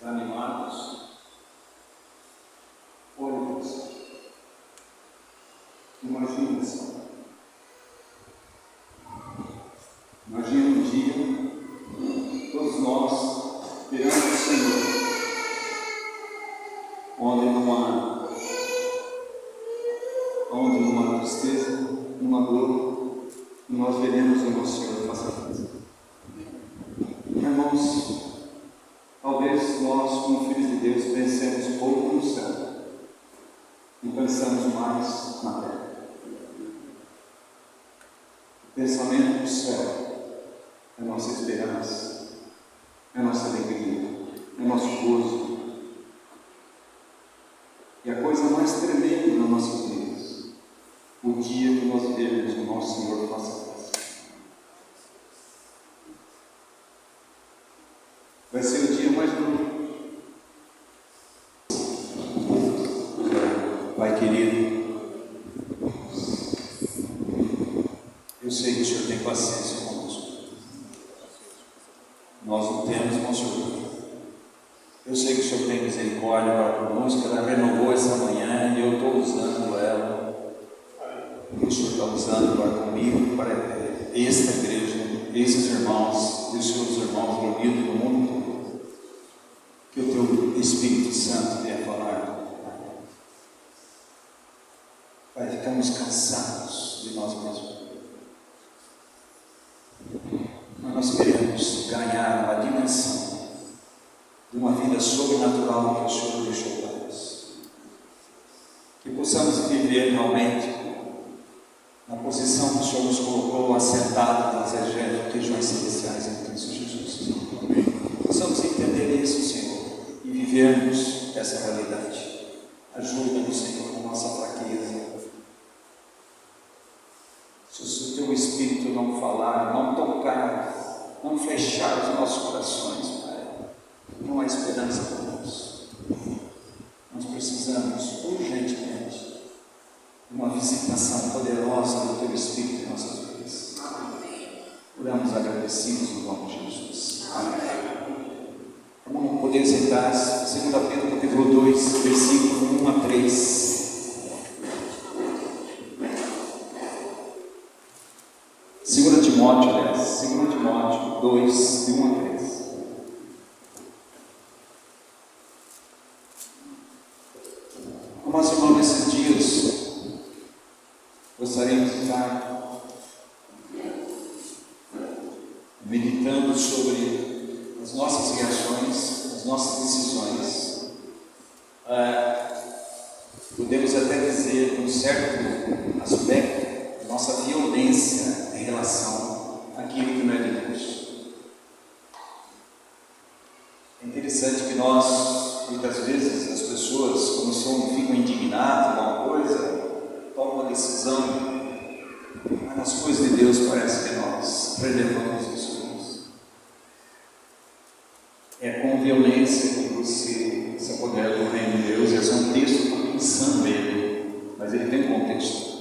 animados. Olha isso. Imagina só. Imagina um dia, todos nós perante o Senhor, onde numa tristeza, numa dor, nós veremos o nosso Senhor face a face. Irmãos, talvez nós, como filhos de Deus, pensemos pouco no céu e pensamos mais na terra. O pensamento do céu é nossa esperança, é nossa alegria, é nosso gozo. E a coisa mais tremenda nas nossas vidas, o dia que nós vermos o nosso Senhor face a face. Vai ser o dia mais duro. Pai querido, eu sei que o Senhor tem paciência conosco. Nós não temos, irmão Senhor. Eu sei que o Senhor tem misericórdia para conosco. Ela renovou essa manhã e eu estou usando ela. E o Senhor está usando para comigo, para esta igreja, esses irmãos e os seus irmãos reunidos no mundo todo. Que o Teu Espírito Santo venha falar. Pai, ficamos cansados de nós mesmos. Mas nós queremos ganhar uma dimensão de uma vida sobrenatural que o Senhor deixou para nós. Que possamos viver realmente na posição que o Senhor nos colocou, assentado nas regiões celestiais em Cristo Jesus. Possamos entender isso, Senhor, e vivermos essa realidade. Ajuda-nos, Senhor, na nossa fraqueza. Se o Teu Espírito não falar, não tocar, não fechar os nossos corações, Pai, não há esperança para nós. Nós precisamos urgentemente de uma visitação poderosa do Teu Espírito em nossas vidas. Oramos agradecidos no nome de Jesus. Amém. Vamos poder sentar-se. 2 Pedro capítulo 2, versículo 1 a 3. 2 Timóteo 2, de 1 a 3. Amados irmãos, nesses dias, gostaríamos de estar meditando sobre as nossas reações, as nossas decisões. Podemos até dizer, com certo aspecto, a nossa violência em relação àquilo que não é de Deus. É interessante que nós, muitas vezes, as pessoas, quando ficam indignadas com alguma coisa, tomam uma decisão, mas nas coisas de Deus parece que nós relevamos isso. É com violência que você se apodera do reino de Deus. Esse é um texto, estou pensando nele, mas ele tem um contexto.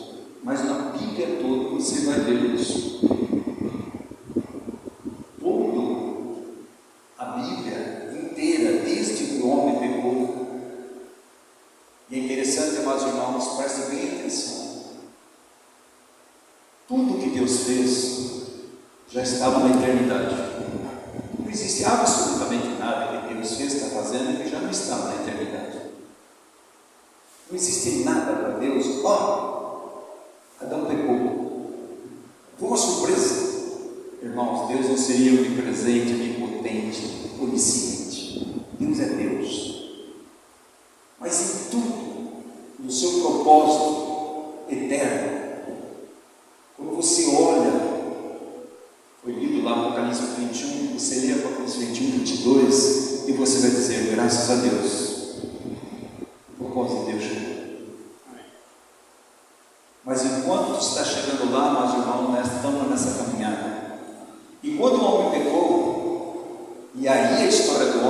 Mas na Bíblia toda você vai ver isso. Toda a Bíblia inteira, desde que o homem pecou. E é interessante, amados irmãos, presta bem atenção. Tudo que Deus fez já estava na eternidade. Não existe absolutamente nada que Deus fez, está fazendo, que já não estava na eternidade. Não existe nada para Deus. Adão pecou. Foi uma surpresa. Irmãos, Deus não seria onipresente, onipotente, onisciente. Deus é Deus. Mas em tudo, no seu propósito eterno, quando você olha, foi lido lá no Apocalipse 21, você lê Apocalipse 21, 22, e você vai dizer, graças a Deus, o propósito de Deus chegou. Mas enquanto está chegando lá, nós irmãos, nós estamos nessa caminhada. E quando o homem pecou, e aí a história do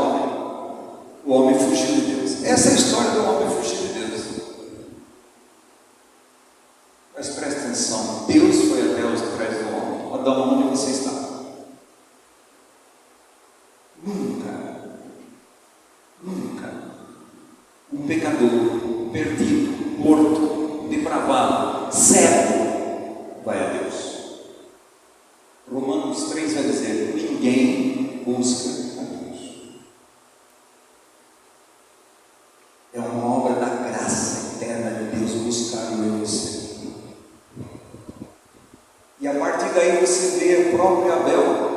o homem fugiu de Deus. Essa é a história do homem fugir de Deus. Mas presta atenção, Deus foi até os pés do homem. Adão, onde você está? Nunca um pecador, perdido, morto, depravado, cego, vai a Deus. Romanos 3 vai dizer: ninguém busca a Deus. É uma obra da graça eterna de Deus buscar eu e você. E a partir daí você vê o próprio Abel.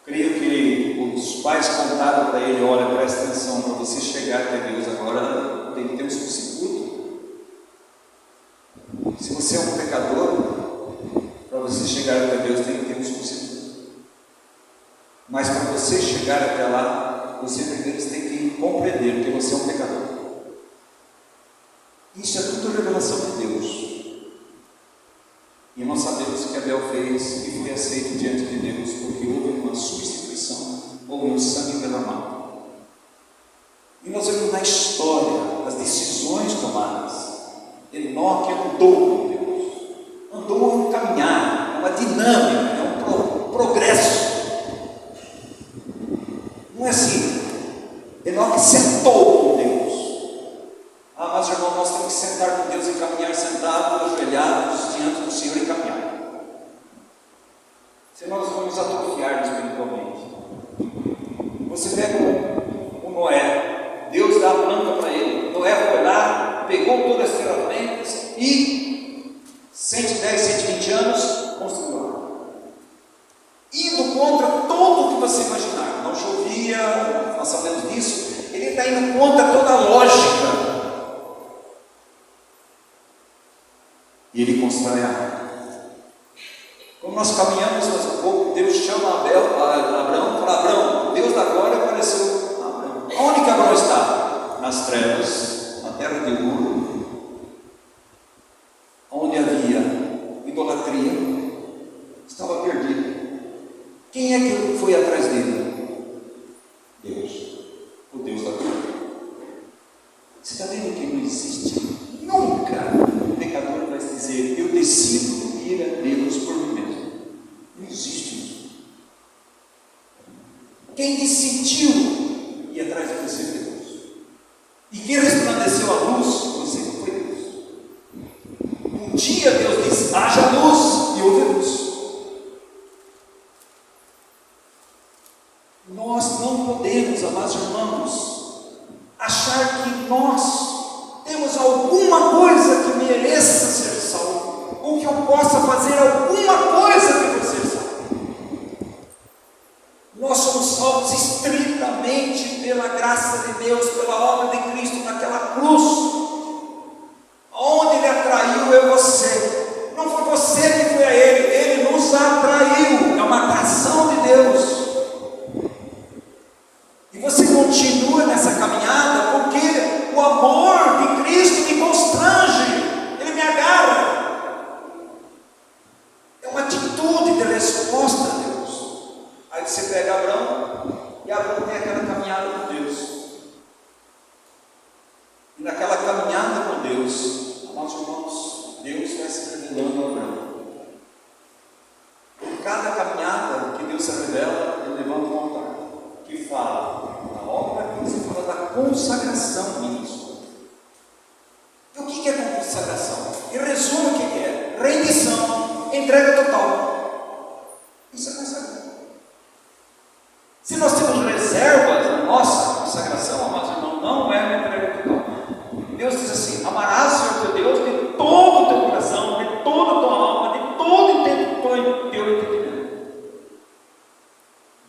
Creio que os pais contaram para ele: olha, presta atenção, para você chegar até Deus agora tem que ter um substituto. Se você é um pecador, para você chegar até Deus tem que ter um substituto. Mas para você chegar até lá, você primeiro tem que compreender que você é um pecador. Isso é tudo revelação de Deus. E nós sabemos que Abel fez e foi aceito diante de Deus, porque houve uma substituição, houve um sangue derramado. E nós vemos na história as decisões tomadas. Enoque andou com Deus, andou em um caminhar, é uma dinâmica, é um progresso. Não é assim. Enoque sentou com Deus. Mas irmão, nós temos que sentar com Deus e caminhar sentados, ajoelhados diante do Senhor e caminhar. Senão nós vamos atrofiar espiritualmente. Você pega o Noé, Deus dá a planta para ele. Noé foi lá, pegou todas as ferramentas e 110, 120 anos construiu. Indo contra tudo o que você imaginar. Não chovia, nós sabemos disso. Ele está indo contra toda a lógica. E ele constrói a arca. Como nós caminhamos mais um pouco, Deus chama Abraão, fala: Abraão, o Deus da glória apareceu a Abraão. Onde que Abraão está? Nas trevas, na terra de Ur, onde havia idolatria, estava perdido. Quem é que foi atrás dele? Deus, o Deus da glória. Você está vendo que não existe nunca um pecador vai dizer: eu decido ir a Deus por mim mesmo. Não existe isso. Quem decidiu ir atrás de você foi Deus. E quem resplandeceu a luz, você foi Deus. Um dia Deus disse: haja luz, e houve luz. Nós não podemos, amados irmãos, achar que nós temos alguma coisa que mereça ser salvo, ou que eu possa fazer alguma coisa que você ser salvo. Nós somos salvos estritamente pela graça de Deus, pela obra de Cristo naquela cruz, onde Ele atraiu eu e você. Não foi você que foi a Ele, Ele nos atraiu. É uma atração de Deus. E você continua nessa caminhada porque o amor de Cristo me constrange, Ele me agarra. É uma atitude de resposta a Deus. Aí você pega Abraão, e Abraão tem aquela caminhada com Deus. E naquela caminhada com Deus, amados irmãos, Deus vai se revelando a Abraão. Em cada caminhada que Deus se revela, Ele levanta um altar que fala da obra, que você fala da consagração nisso. E o que é consagração? Em resumo, o que é? Rendição, entrega total. Isso é consagração. Se nós temos reservas na nossa consagração, amados irmãos, não é uma entrega total. Deus diz assim: amarás o Senhor teu Deus de todo o teu coração, de toda a tua alma, de todo o teu entendimento.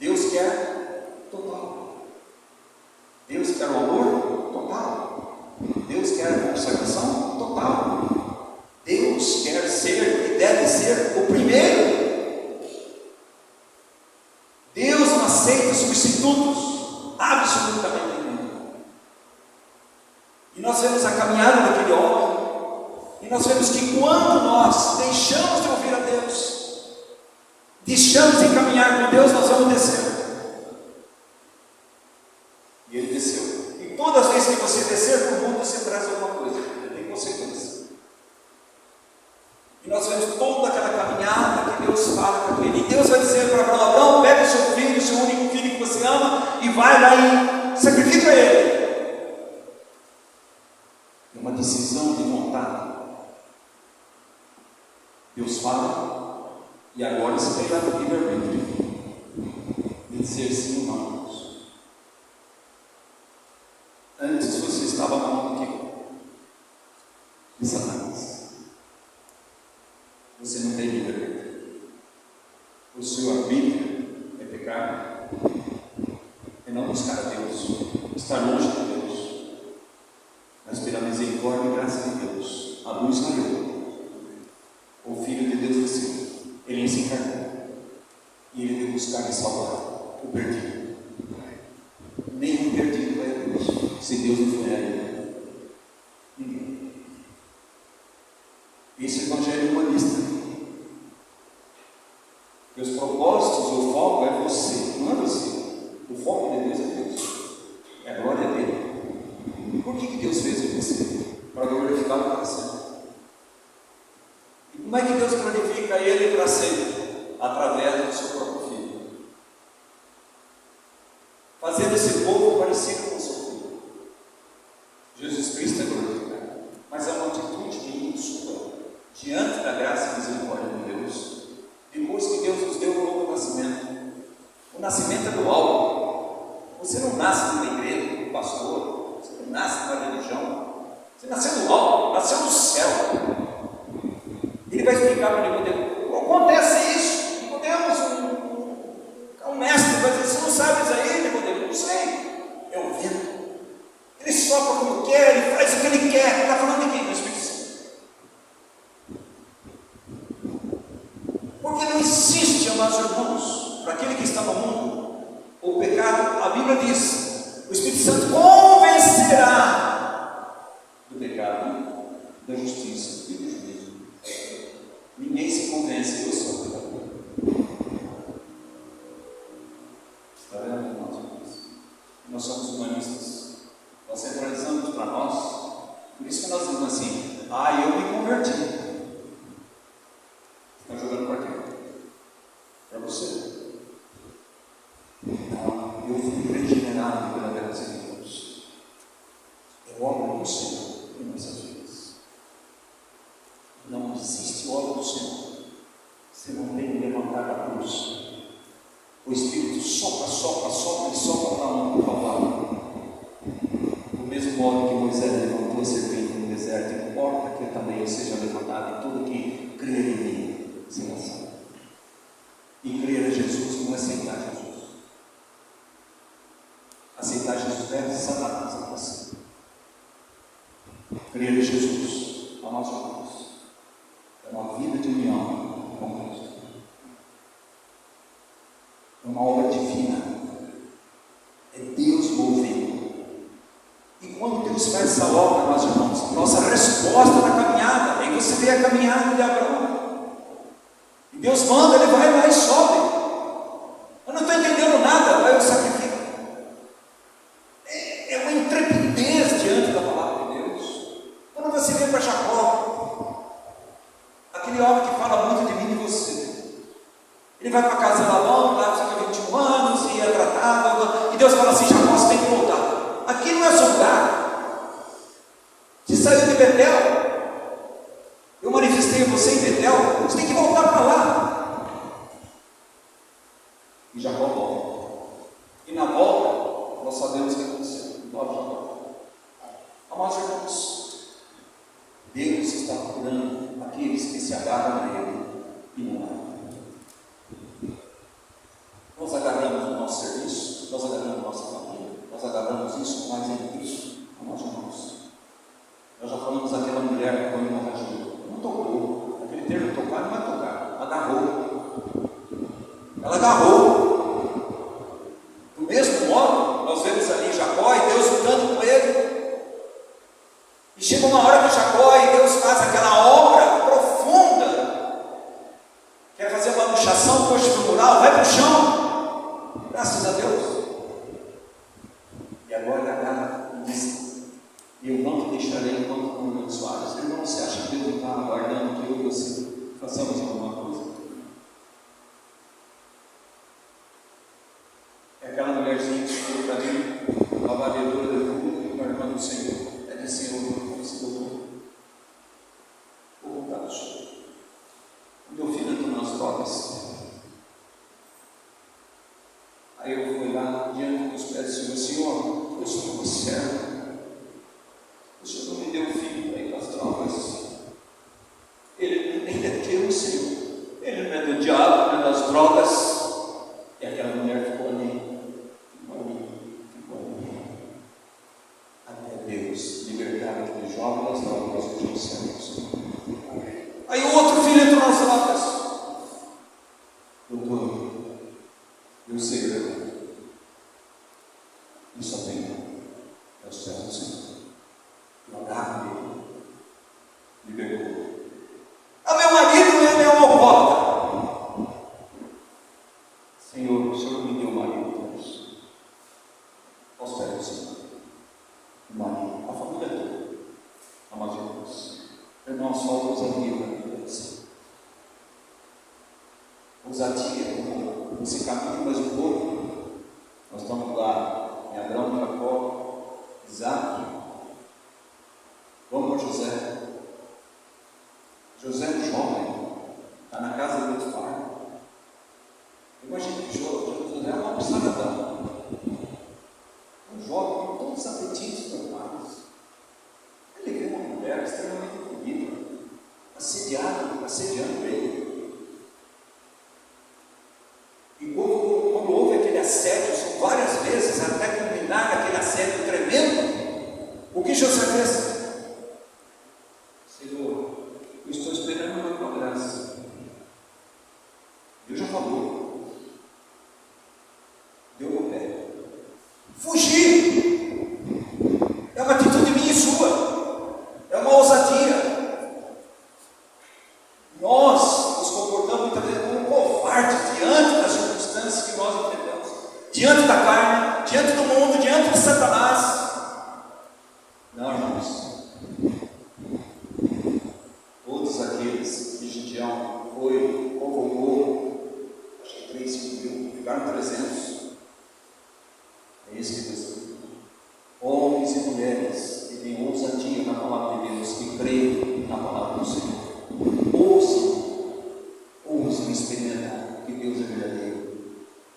Deus quer total. Deus quer o amor total. Deus quer a consagração total. Deus quer ser e deve ser o primeiro. Deus não aceita substitutos, absolutamente nenhum. E nós vemos a caminhada daquele homem, e nós vemos que quando nós deixamos de ouvir a Deus, deixamos de caminhar com Deus, nós vamos descer. E ele desceu. E todas as vezes que você descer para o mundo, você traz alguma coisa, tem consequência. E nós vemos toda aquela caminhada que Deus fala com ele. E Deus vai dizer para Abraão: Abraão, pega o seu filho, o seu único filho que você ama, e vai lá e sacrifica ele. decisão de vontade. Deus fala, e agora você tem o livre-arbítrio de dizer sim ou não a Deus. Antes você estava na mão do quê? De Satanás. Você não tem livre-arbítrio. O seu arbítrio é pecar, é não buscar a Deus, estar longe de Deus, mas pela misericórdia e graça de Deus, a luz raiou. O Filho de Deus desceu, ele se encarnou, e ele veio buscar e salvar o perdido. Nenhum perdido vai a Deus, se Deus não for a ele. Ninguém. Esse evangelho humanista, que os propósitos, o foco é você, não é você. O foco de Deus é Deus, é a glória dele. Por que Deus fez você? Para glorificar o coração. Como é que Deus glorifica ele para sempre? Através do seu próprio Filho, fazendo esse povo parecido com o seu Filho. Jesus Cristo é glorificado, mas é uma atitude de sua diante da graça e misericórdia de Deus, depois que Deus nos deu um novo nascimento. O nascimento é do alto. Você não nasce numa igreja, num pastor, você não nasce numa religião, você nasceu do alto, nasceu do céu. Ele vai explicar para Nicodemo: acontece isso. Nicodemos, um mestre vai dizer: você não sabe isso aí, Nicodemo? Não sei. É o vento. Ele sopra como quer, ele faz o que ele quer. Ele está falando de quem? Do Espírito Santo. Porque não existe, amados irmãos, para aquele que está no mundo, o pecado. A Bíblia diz: o Espírito Santo convencerá do pecado, da justiça e do juízo. Ninguém se convence, eu sou pecador. Está vendo, irmãos? Nós somos humanistas. Nós centralizamos para nós. Por isso que nós dizemos assim: eu me converti. Está jogando para quê? Para você. Não, eu fui regenerado pela graça de Deus. É obra do Senhor em nossas vidas. Não existe obra do Senhor. Você não tem que levantar a cruz. O Espírito sopra e sopra para um Calvário. Do mesmo modo que Moisés levantou a serpente no deserto, importa que também seja levantado, e todo que crer em mim será salvo. E crer a Jesus não é aceitar Jesus. Aceitar Jesus é Satanás em você. Crer em Jesus, amados irmãos, é uma vida de união com Cristo. É uma obra divina. É Deus movendo. E quando Deus faz essa obra, meus irmãos, nossa resposta na caminhada, aí você vê a caminhada de Abraão. E Deus manda, ele vai lá e sobe. Eu não estou entendendo nada, vai o sacrifício. É uma intrepidez diante da palavra de Deus. Quando você vê para Jacó, aquele homem que fala muito de mim e de você. Ele vai para a casa de Labão, lá fica 21 anos, e é tratado, e Deus fala assim: Jacó, você tem que voltar. Aqui não é seu lugar. Você saiu de Betel, eu manifestei você em Betel, você tem que voltar para lá. E Jacó volta. E na volta, nós sabemos o que aconteceu. Igual Jacó. Amados irmãos, Deus está procurando aqueles que se agarram a Ele e não a Ele. Nós agarramos o nosso serviço, nós agarramos a nossa família, nós agarramos isso, mas em Cristo, amados irmãos. Nós já falamos daquela mulher que foi uma ajuda. Não tocou. Aquele termo tocar não é tocar, agarrou. Ela agarrou. Do mesmo modo, nós vemos ali Jacó e Deus lutando com ele. E chega uma hora que Jacó e Deus faz aquela obra profunda. Quer fazer uma luxação postural, vai para o chão. Graças a Deus. E agora ele agarra e diz: eu não te deixarei enquanto não me abençoares. Irmão, você acha que Deus não está aguardando que eu e você façamos alguma coisa? É aquela mulherzinha que chegou para mim, uma varredura de tudo, uma irmã do Senhor. É de Senhor, como se doutor. aos pés do Senhor. O marido, a família toda. Amados irmãos, irmãos, falta ousadia na vida do Senhor. Ousadia, como você caminha mais um pouco. Nós estamos lá em Abraão, Jacó, Isaac. Vamos para José. José é um jovem, está na casa do Potifar. Imagina que José é uma observação. Um jovem com todos os apetites normais. Ele vê uma mulher extremamente bonita, assediando ele. E quando houve aquele assédio, várias vezes, até culminar aquele assédio tremendo, o que José fez? Senhor, eu estou esperando a tua graça. Deus já falou. Deu o pé. Fugir é uma atitude minha e sua. É uma ousadia. Nós nos comportamos muitas vezes como covardes diante das circunstâncias que nós enfrentamos, diante da carne, diante do mundo, diante de Satanás. Não, irmãos. Todos aqueles que Gideão foi, convocou, acho que 3, 5 mil, ficaram 300. É isso que Deus diz. Homens e mulheres que têm ousadia na palavra de Deus, que creem na palavra do Senhor. Ousem experimentar que Deus é verdadeiro,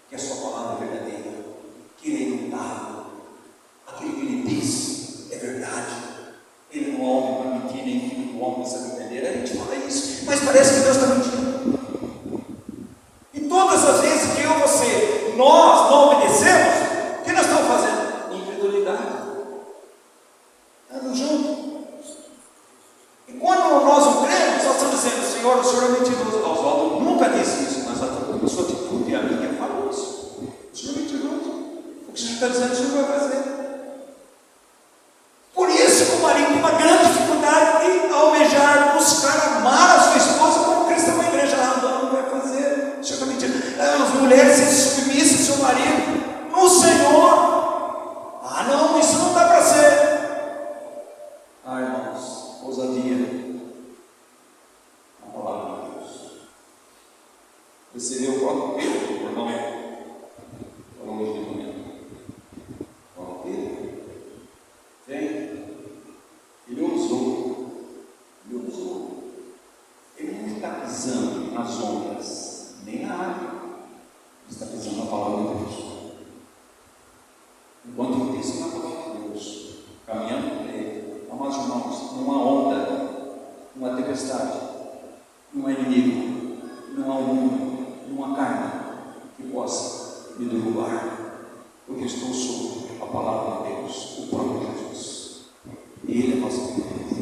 que a sua palavra é verdadeira, que Ele é imutável, aquilo que Ele diz é verdade. Ele não é homem para mentir, nem filho do homem para se arrepender. A gente fala isso, mas parece que Deus está mentindo. E todas as vezes que eu, você, nós não obedecemos, o que nós estamos fazendo? Incredulidade. Estamos juntos. E quando nós o cremos, nós estamos dizendo: Senhor, o Senhor é mentiroso. Oswaldo nunca disse isso, mas a sua atitude e a minha falou isso. O Senhor é mentiroso. O que o Senhor está dizendo, o Senhor vai fazer. Por isso que o marido tem uma grande dificuldade de almejar, buscar, amar a sua esposa como Cristo é uma igreja. Não vai fazer. O Senhor está mentindo. As mulheres se submissem ao seu marido no Senhor. Não, isso não dá para ser. Irmãos, ousadia na palavra de Deus. Você vê o próprio Pedro, irmão, falou hoje de manhã. O próprio Pedro vem, ele ousou. Ele não está pisando nas ondas, nem na água. Ele está pisando na palavra de Deus. Enquanto eu piso na palavra de Deus, caminhando com Ele, amados irmãos, numa onda, numa tempestade, não há inimigo, não há um mundo, não há carne que possa me derrubar, porque estou sob a palavra de Deus, o próprio Jesus. E Ele é a nossa defesa.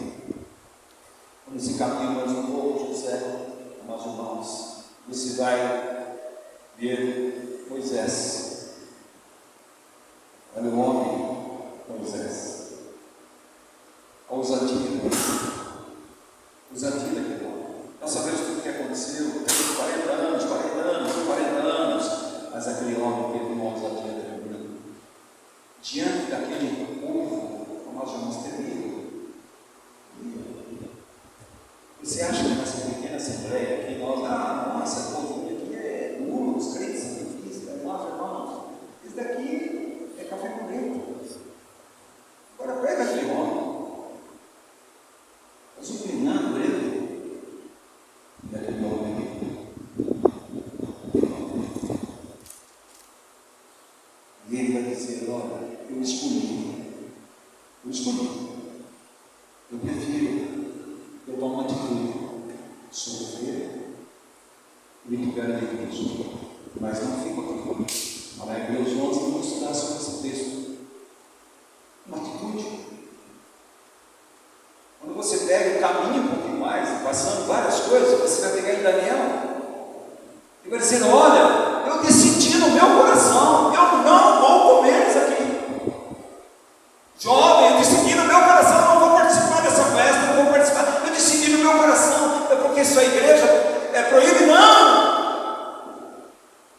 Quando esse caminho mais um pouco, José, amados irmãos, você vai ver Moisés. Olha o homem, Moisés. A ousadia daquele homem. Nós sabemos tudo o que aconteceu. Teve 40 anos, mas aquele homem teve uma ousadia tremenda. Diante daquele povo, nós vamos terrível. Você acha que nessa pequena assembleia aqui, nossa, o povo aqui é duro, os crentes são difíceis, nós irmãos, isso daqui é café com leite. Agora pega aquele homem, azucrinando ele, e aquele homem, e ele vai dizer: olha, eu escolhi, eu prefiro eu tomo uma atitude, sofrer e ligar a igreja, mas não fico aqui. Lá em Hebreus 11, vamos estudar sobre esse texto. Uma atitude. Quando você pega e caminha um pouquinho mais, passando várias coisas, você vai pegar em Daniel e vai dizer: olha, eu decidi no meu coração, eu não vou comer isso aqui. Jovem, eu decidi no meu coração, não vou participar dessa festa, não vou participar. Eu decidi no meu coração, é porque sua igreja é proíbe? Não!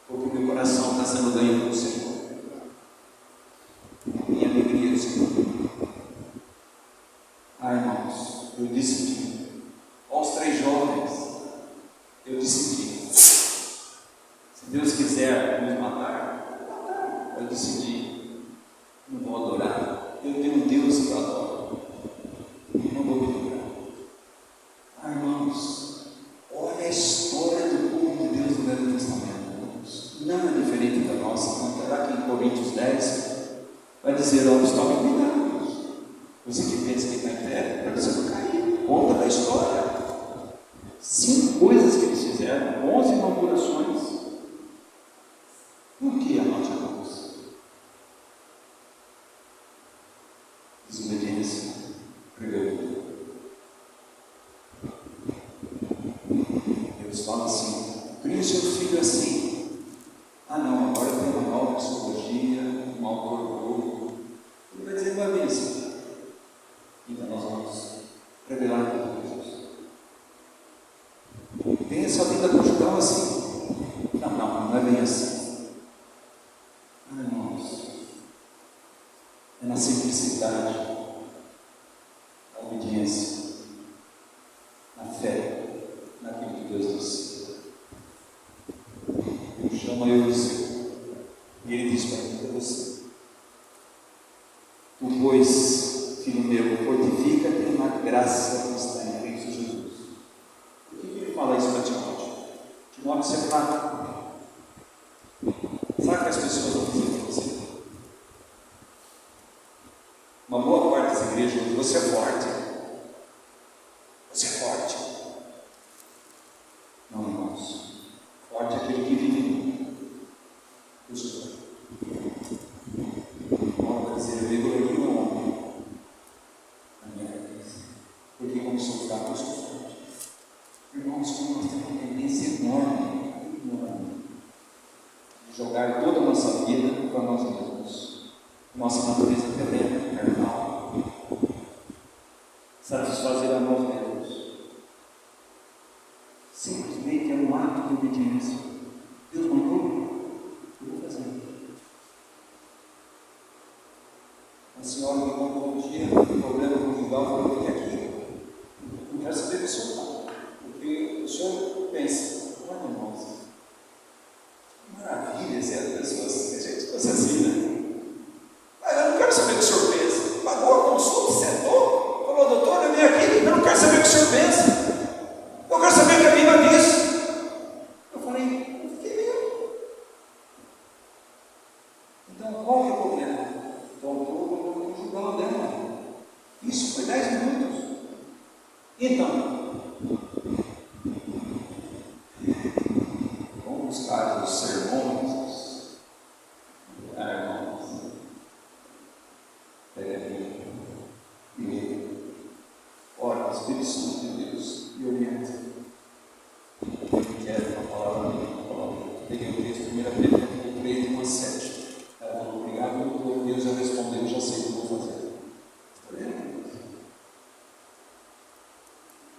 Porque o meu coração está sendo ganho pelo Senhor. decidi. Aos 3 jovens, eu decidi. Se Deus quiser nos matar, eu decidi. Não vou adorar. Eu tenho um Deus que eu adoro. Não vou me livrar. Ah, irmãos, olha a história do povo de Deus no Velho Testamento, irmãos. Não é diferente da nossa. Não está aqui em Coríntios 10. Vai dizer, ó, tome cuidado. Você que pensa que está em pé, para você não cair. Conta da história. 5 coisas que eles fizeram, 11 inaugurações. Por que, amados irmãos? Desobediência. Primeiro. Deus fala assim: crie seus filhos assim. Ah, não, agora tem uma nova psicologia, um autor novo. Ele vai dizer uma vez. Então nós vamos revelar para Jesus. Tem essa vida conjugal assim. Não é bem assim. Ah, irmãos, é na simplicidade, na obediência, na fé, naquilo que Deus disse. Ele chama eu e você, e ele diz para você: tu, pois, filho meu, fortifica-te na graça que está em Cristo Jesus. Por que ele fala isso para Timóteo? Timóteo, você é fraco. Sabe o que as pessoas vão dizer para você? Uma boa parte das igrejas diz: você é forte. Você é forte. Não, irmãos. Forte é aquele que vive em mim. Eu sou forte. Paulo vai dizer: eu regularia o homem na minha cabeça. Porque como sou fraco, eu sou forte. Irmãos, como nós temos uma tendência enorme de jogar toda a nossa vida para nós mesmos. Nossa natureza terrena, carnal. Satisfazer a nós mesmos. Simplesmente é um ato de obediência. Deus mandou, eu vou fazer. A senhora me contou um dia um problema conjugal, falou: fique aqui. Não quero saber do senhor, não. Porque o senhor pensa: olha, irmãos, que maravilha se as pessoas, se a gente fosse assim, né? Mas eu não quero saber o que o senhor pensa. Pagou a consulta, sentou, falou: doutor, eu vim aqui, eu não quero saber o que o senhor pensa. Eu quero saber o que a Bíblia diz. Eu falei: eu fiquei meio. Então, qual que é o problema? Voltou o problema conjugal dela. Isso foi 10 minutos. Então, vamos buscar os sermões. Irmãos, pega a Bíblia e lê. Ora, o Espírito Santo de Deus e orienta. Eu quero uma palavra minha. Peguei o texto, 1 Pedro 3, 1 a 7. Ela falou: obrigado, doutor. Deus já respondeu, já sei o que eu vou fazer. Está vendo?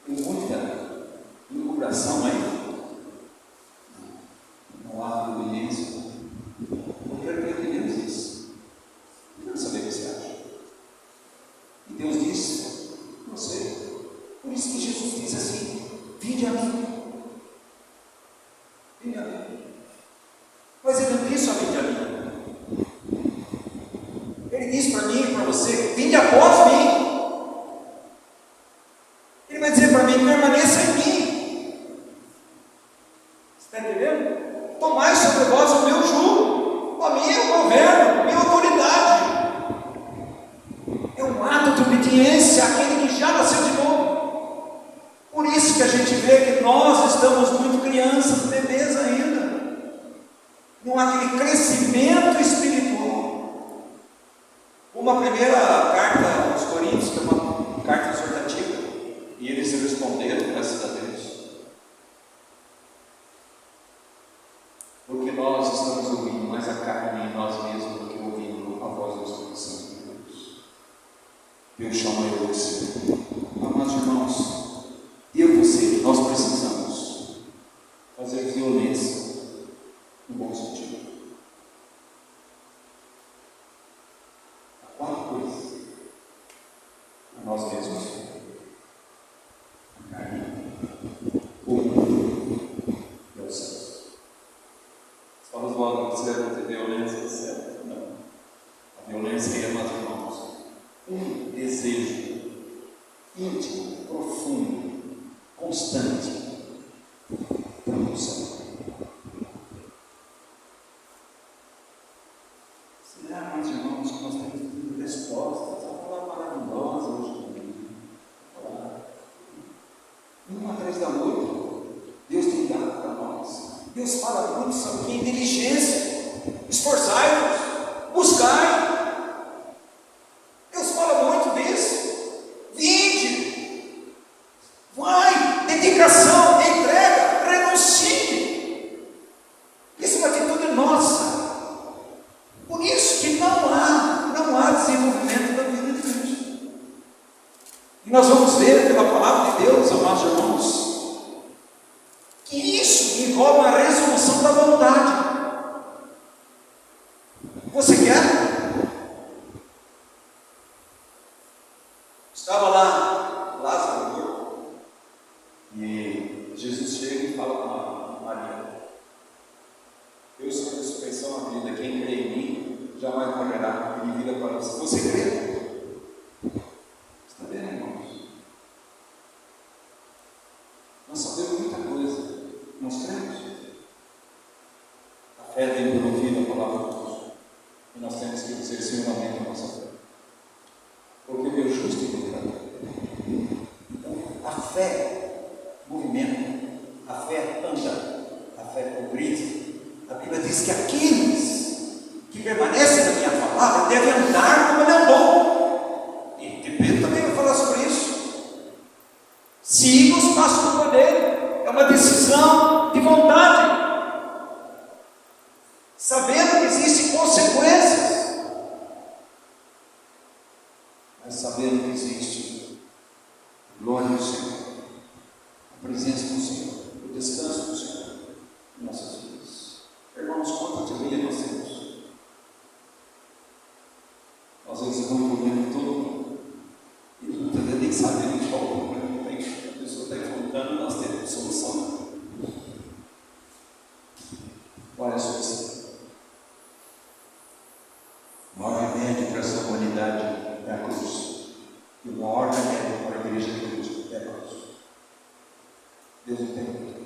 Tem muita incorporação aí. Não há obediência. Eu quero que entendamos isso. Eu quero saber o que você acha. E Deus disse: não sei. Por isso que Jesus diz assim: vinde a mim. Vinde a mim. Mas ele não disse só: vinde a mim. Ele diz para mim e para você: vinde após mim. Ele vai dizer para mim: permaneça em mim. Você está entendendo? Tomai sobre vós o meu jugo, a minha governo, a minha autoridade. É um ato de obediência àquele que já nasceu de novo. Por isso que a gente vê que nós estamos muito crianças, bebês ainda. Não há aquele crescimento espiritual. Uma primeira carta aos Coríntios, que é uma carta exortativa, e eles responderam, graças a Deus. Porque nós estamos ouvindo mais a carne em nós mesmos do que ouvindo a voz do Espírito Santo de Deus. Deus chama eu e você. Amados irmãos, eu e você, nós precisamos fazer violência no bom sentido. Há 4 coisas a nós mesmos. um desejo íntimo, profundo, constante para o céu. Será, meus irmãos, que nós temos tido respostas? A palavra maravilhosa hoje também. Uma atrás da outra, Deus tem dado para nós. Deus fala muito sobre inteligência. Esforçai-vos, buscai. Deus fala muito disso. Vinde, vai, dedicação, entrega, renuncie. Isso é uma atitude nossa. Por isso que não há desenvolvimento da vida de Deus. E nós vamos ver pela palavra de Deus, amados irmãos, que isso envolve uma resolução da vontade. Você quer? Estava lá Lázaro morto, e Jesus chega e fala com Maria: eu sou a ressurreição, a vida, quem crê em mim jamais morrerá, e vida para você. Você crê? Está vendo, irmãos? Nós sabemos muita coisa, nós cremos. A fé vem por ouvir a palavra de Deus, e nós temos que exercer realmente a nossa fé, porque o meu justo e pecador. Então, a fé movimenta, a fé anda, a fé progride. A Bíblia diz que aqueles que permanecem na minha palavra devem andar como ele andou. E Pedro também vai falar sobre isso. Siga os passos do Cordeiro. É uma decisão de vontade, sabendo que existem consequências, mas sabendo que existe glória do Senhor, a presença do Senhor, o descanso do Senhor em nossas vidas. Irmãos, quanto de vida nós temos? Às vezes vamos comendo tudo e não está nem sabendo qual o problema que a pessoa está enfrentando, nós temos solução. Qual é a solução? O maior remédio para essa humanidade é a cruz. E o maior remédio para a igreja de Cristo é a cruz. Deus não tem muito.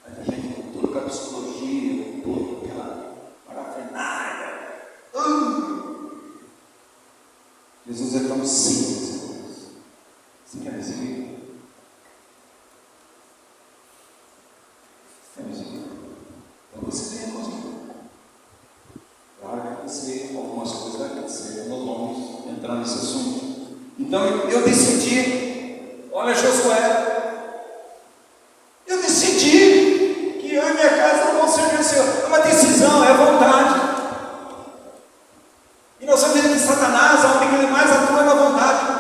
A gente com toda aquela psicologia, com toda aquela parafernália. Jesus é tão simples. Você quer dizer? Então você tem a coisa. Vai acontecer, algumas coisas vai acontecer, nós vamos entrar nesse assunto. Então eu decidi, olha Josué, eu decidi que eu e minha casa vamos servir ao Senhor. É uma decisão, é vontade. E nós vamos ver que Satanás, onde ele mais atua, é na vontade.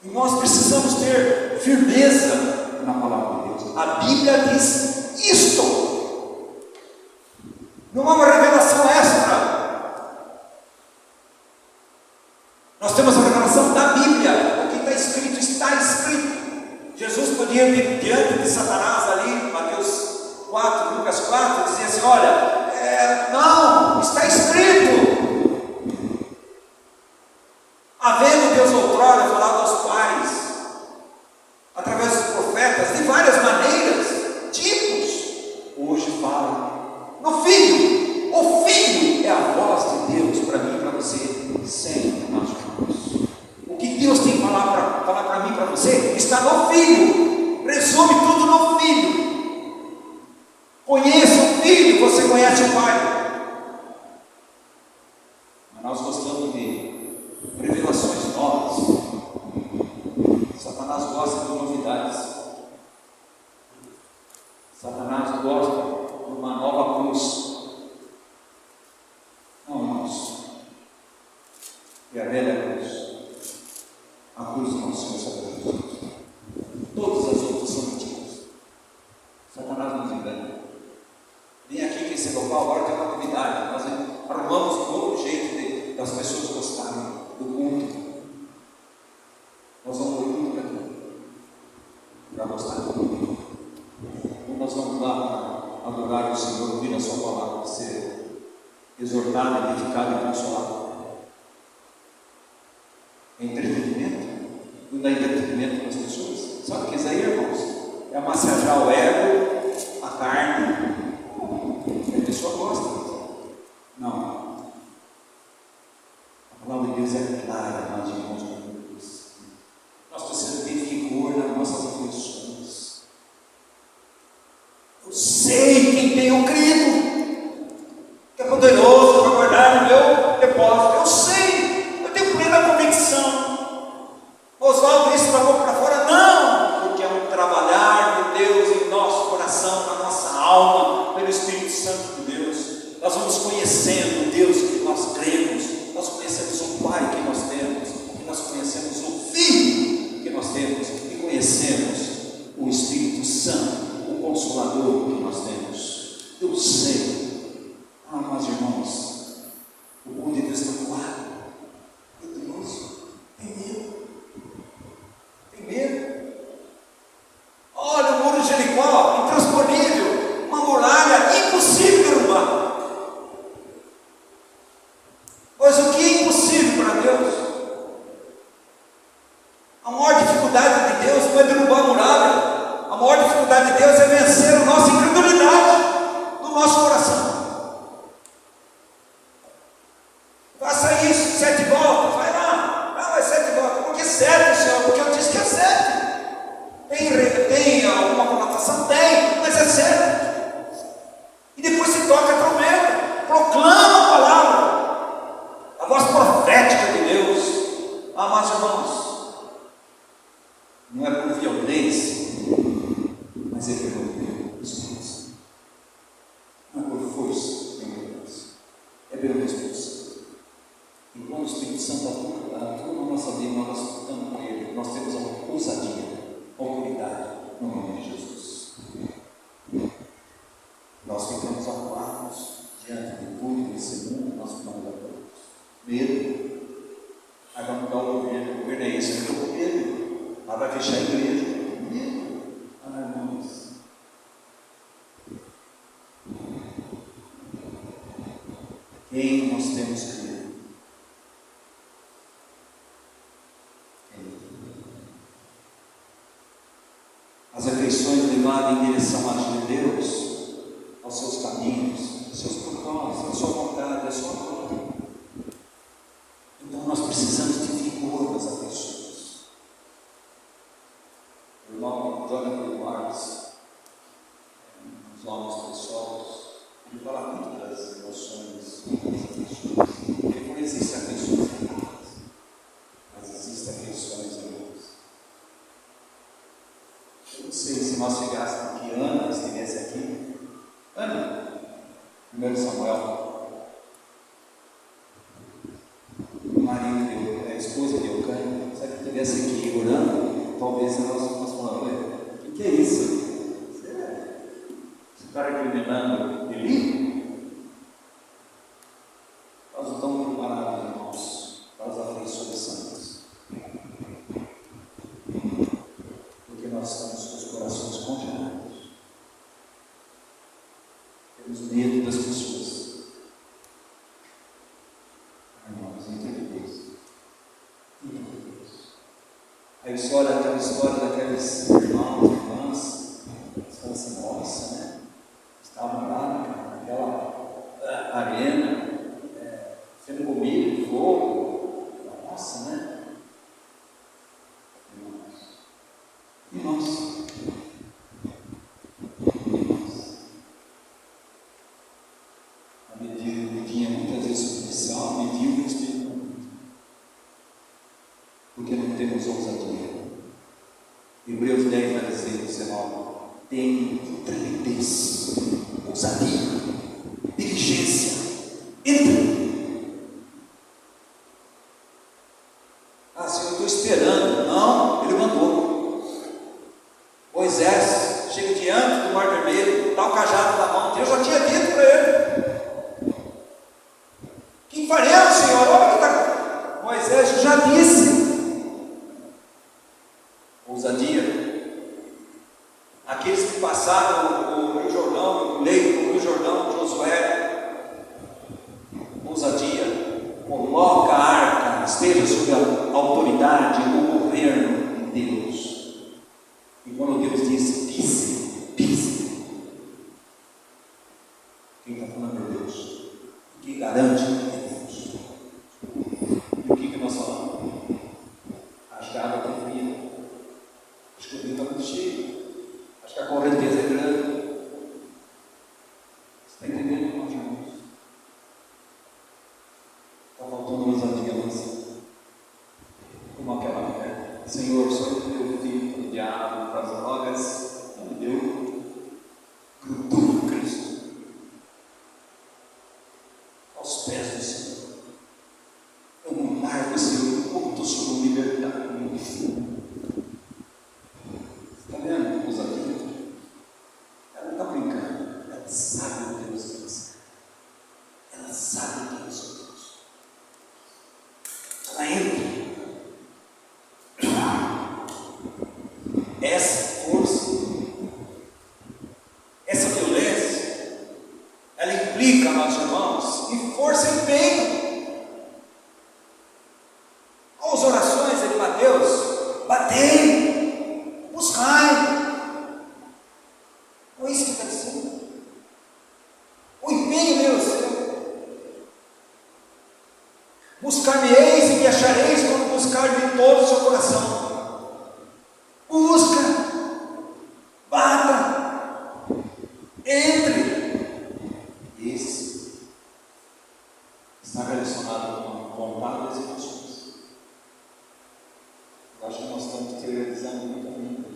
E nós precisamos ter firmeza na palavra de Deus. A Bíblia diz isto. Não é uma revelação extra. Nós temos a revelação da Bíblia. O que está escrito, está escrito. Jesus podia ir diante de Satanás ali, Mateus 4, Lucas 4, dizer assim: olha, não, está escrito. Havendo Deus outrora falado aos pais, através dos profetas, de várias maneiras, tipos, hoje fala no Filho. O Filho é a voz de Deus para mim e para você, sempre, irmãos. O que Deus tem que falar para mim e para você está no Filho. Resume tudo no Filho. Conheça o Filho, você conhece o Pai. Mas nós gostamos de revelações novas. Satanás gosta de novidades. Satanás gosta de uma nova cruz. Não, irmãos. E a velha cruz. A cruz do nosso Senhor Jesus. Todas as outras são mentiras. Satanás nos engana. Vem aqui que esse local agora tem uma novidade. Nós arrumamos um novo jeito das pessoas gostarem do culto. Nós vamos ao culto para gostar do culto. Ou nós vamos lá adorar o Senhor, ouvir a sua palavra, ser exortado, edificado e consolado. É entretenimento? Não dá entretenimento para as pessoas? Sabe o que é isso aí, irmãos? É massagear o ego, a carne. A pessoa gosta. Não. A palavra de Deus é clara, nós irmãos. Nós precisamos ter vigor nas nossas aflições. Eu sei quem tem o crido, que é poderoso para guardar no meu depósito. Eu sei, eu tenho plena convicção. Oswaldo, isso da boca para fora? Não, porque é um trabalhar de Deus em nosso coração, na nossa alma, pelo Espírito Santo de Deus. Nós vamos conhecendo o Deus que nós cremos, nós conhecemos o Pai que nós temos, e nós conhecemos o Filho que nós temos, e conhecemos o Espírito Santo, o Consolador que nós temos. Eu sei, mas irmãos, o povo de Deus está claro, poderoso, tem medo. Tem medo. Olha o muro de Jericó, intransponível, uma muralha impossível de derrubar. Pois o que é impossível para Deus? A maior dificuldade de Deus não é derrubar a muralha. A maior dificuldade de Deus é vencer a nossa incredulidade no nosso coração. Faça isso, 7 voltas, vai lá. Não, é 7 voltas. Por que 7, Senhor? Porque eu disse que é 7. Tem alguma conotação? Tem, mas é 7. E depois se toca a trombeta, proclama a palavra, a voz profética de Deus. Amados irmãos, não é por violência, mas é pelo Espírito Santo. Não é por força, nem violência, é pelo Espírito Santo. E quando o Espírito Santo atua na nossa vida, nós estamos com Ele, nós temos a ousadia, a autoridade, no nome de Jesus. Nós ficamos acuados diante de tudo desse mundo, nós ficamos acuados. Medo. Aí vai mudar o governo é isso, eu estou com medo. Aí vai fechar a igreja. Medo. Irmãos. Quem nós temos que crer? As afeições levadas em direção à ajuda de Deus, aos seus caminhos, aos seus propósitos, à sua vontade, à sua glória. Então nós precisamos de vigor nas afeições. O irmão Jonathan Edwards, nos Homens Pessoais, ele fala muito das emoções, das afeições. Ele não existe afeições erradas, mas existem afeições erradas. Eu não sei se nós chegássemos aqui, Ana estivesse aqui. Ana, 1 Samuel, o marido, a esposa de Eucânia, se ela estivesse aqui orando, talvez nós falamos, o que é isso? Você está recriminando Eli? Nós não estamos preparados, irmãos, para as aflições santas. Porque nós estamos com os corações congelados. Temos medo das pessoas. Irmãos, entre Deus. Aí você olha aquela história daqueles irmãos e irmãs, você fala assim, nossa, né? Estavam lá naquela arena, sendo comido de fogo. Nossa, né? Irmãos, a medida muitas vezes superficial, mediu o Espírito, porque não temos ousadia. Hebreus 10 vai dizer, 19, tem intrepidez, ousadia, diligência, entre. Senhor, eu estou esperando. Não, ele mandou. Moisés chega diante do Mar Vermelho, está o cajado na mão. Deus já tinha dito para ele: que faremos, Senhor? Olha, Moisés já disse. Ousadia. Aqueles que passaram o Rio Jordão Deus, que garante que é Deus. E o que nós falamos? Acho que a água está fria, acho que o rio está muito cheio, acho que a correnteza é grande. Você está entendendo, irmãos? Está faltando ousadia, como aquela mulher. Senhor, só eu deu filho do diabo para as drogas, não me deu, grudou em Cristo, aos pés do Senhor. Eu não largo o Senhor, como estou sob liberdade. Está vendo, ousadia? Ela não está brincando, ela sabe o Deus que você é. Ela sabe quem é o seu Deus. Ela entra. Essa força, essa violência, ela implica, amados irmãos, em força e empenho. Olha as orações de Mateus: batei, buscai. Não é isso que está dizendo? O empenho meu seu. Buscar-me-eis e me achareis quando buscar de todo o seu coração. Busca, bata, entre. Esse está relacionado com a vontade das emoções. Eu acho que nós estamos teorizando muito ainda.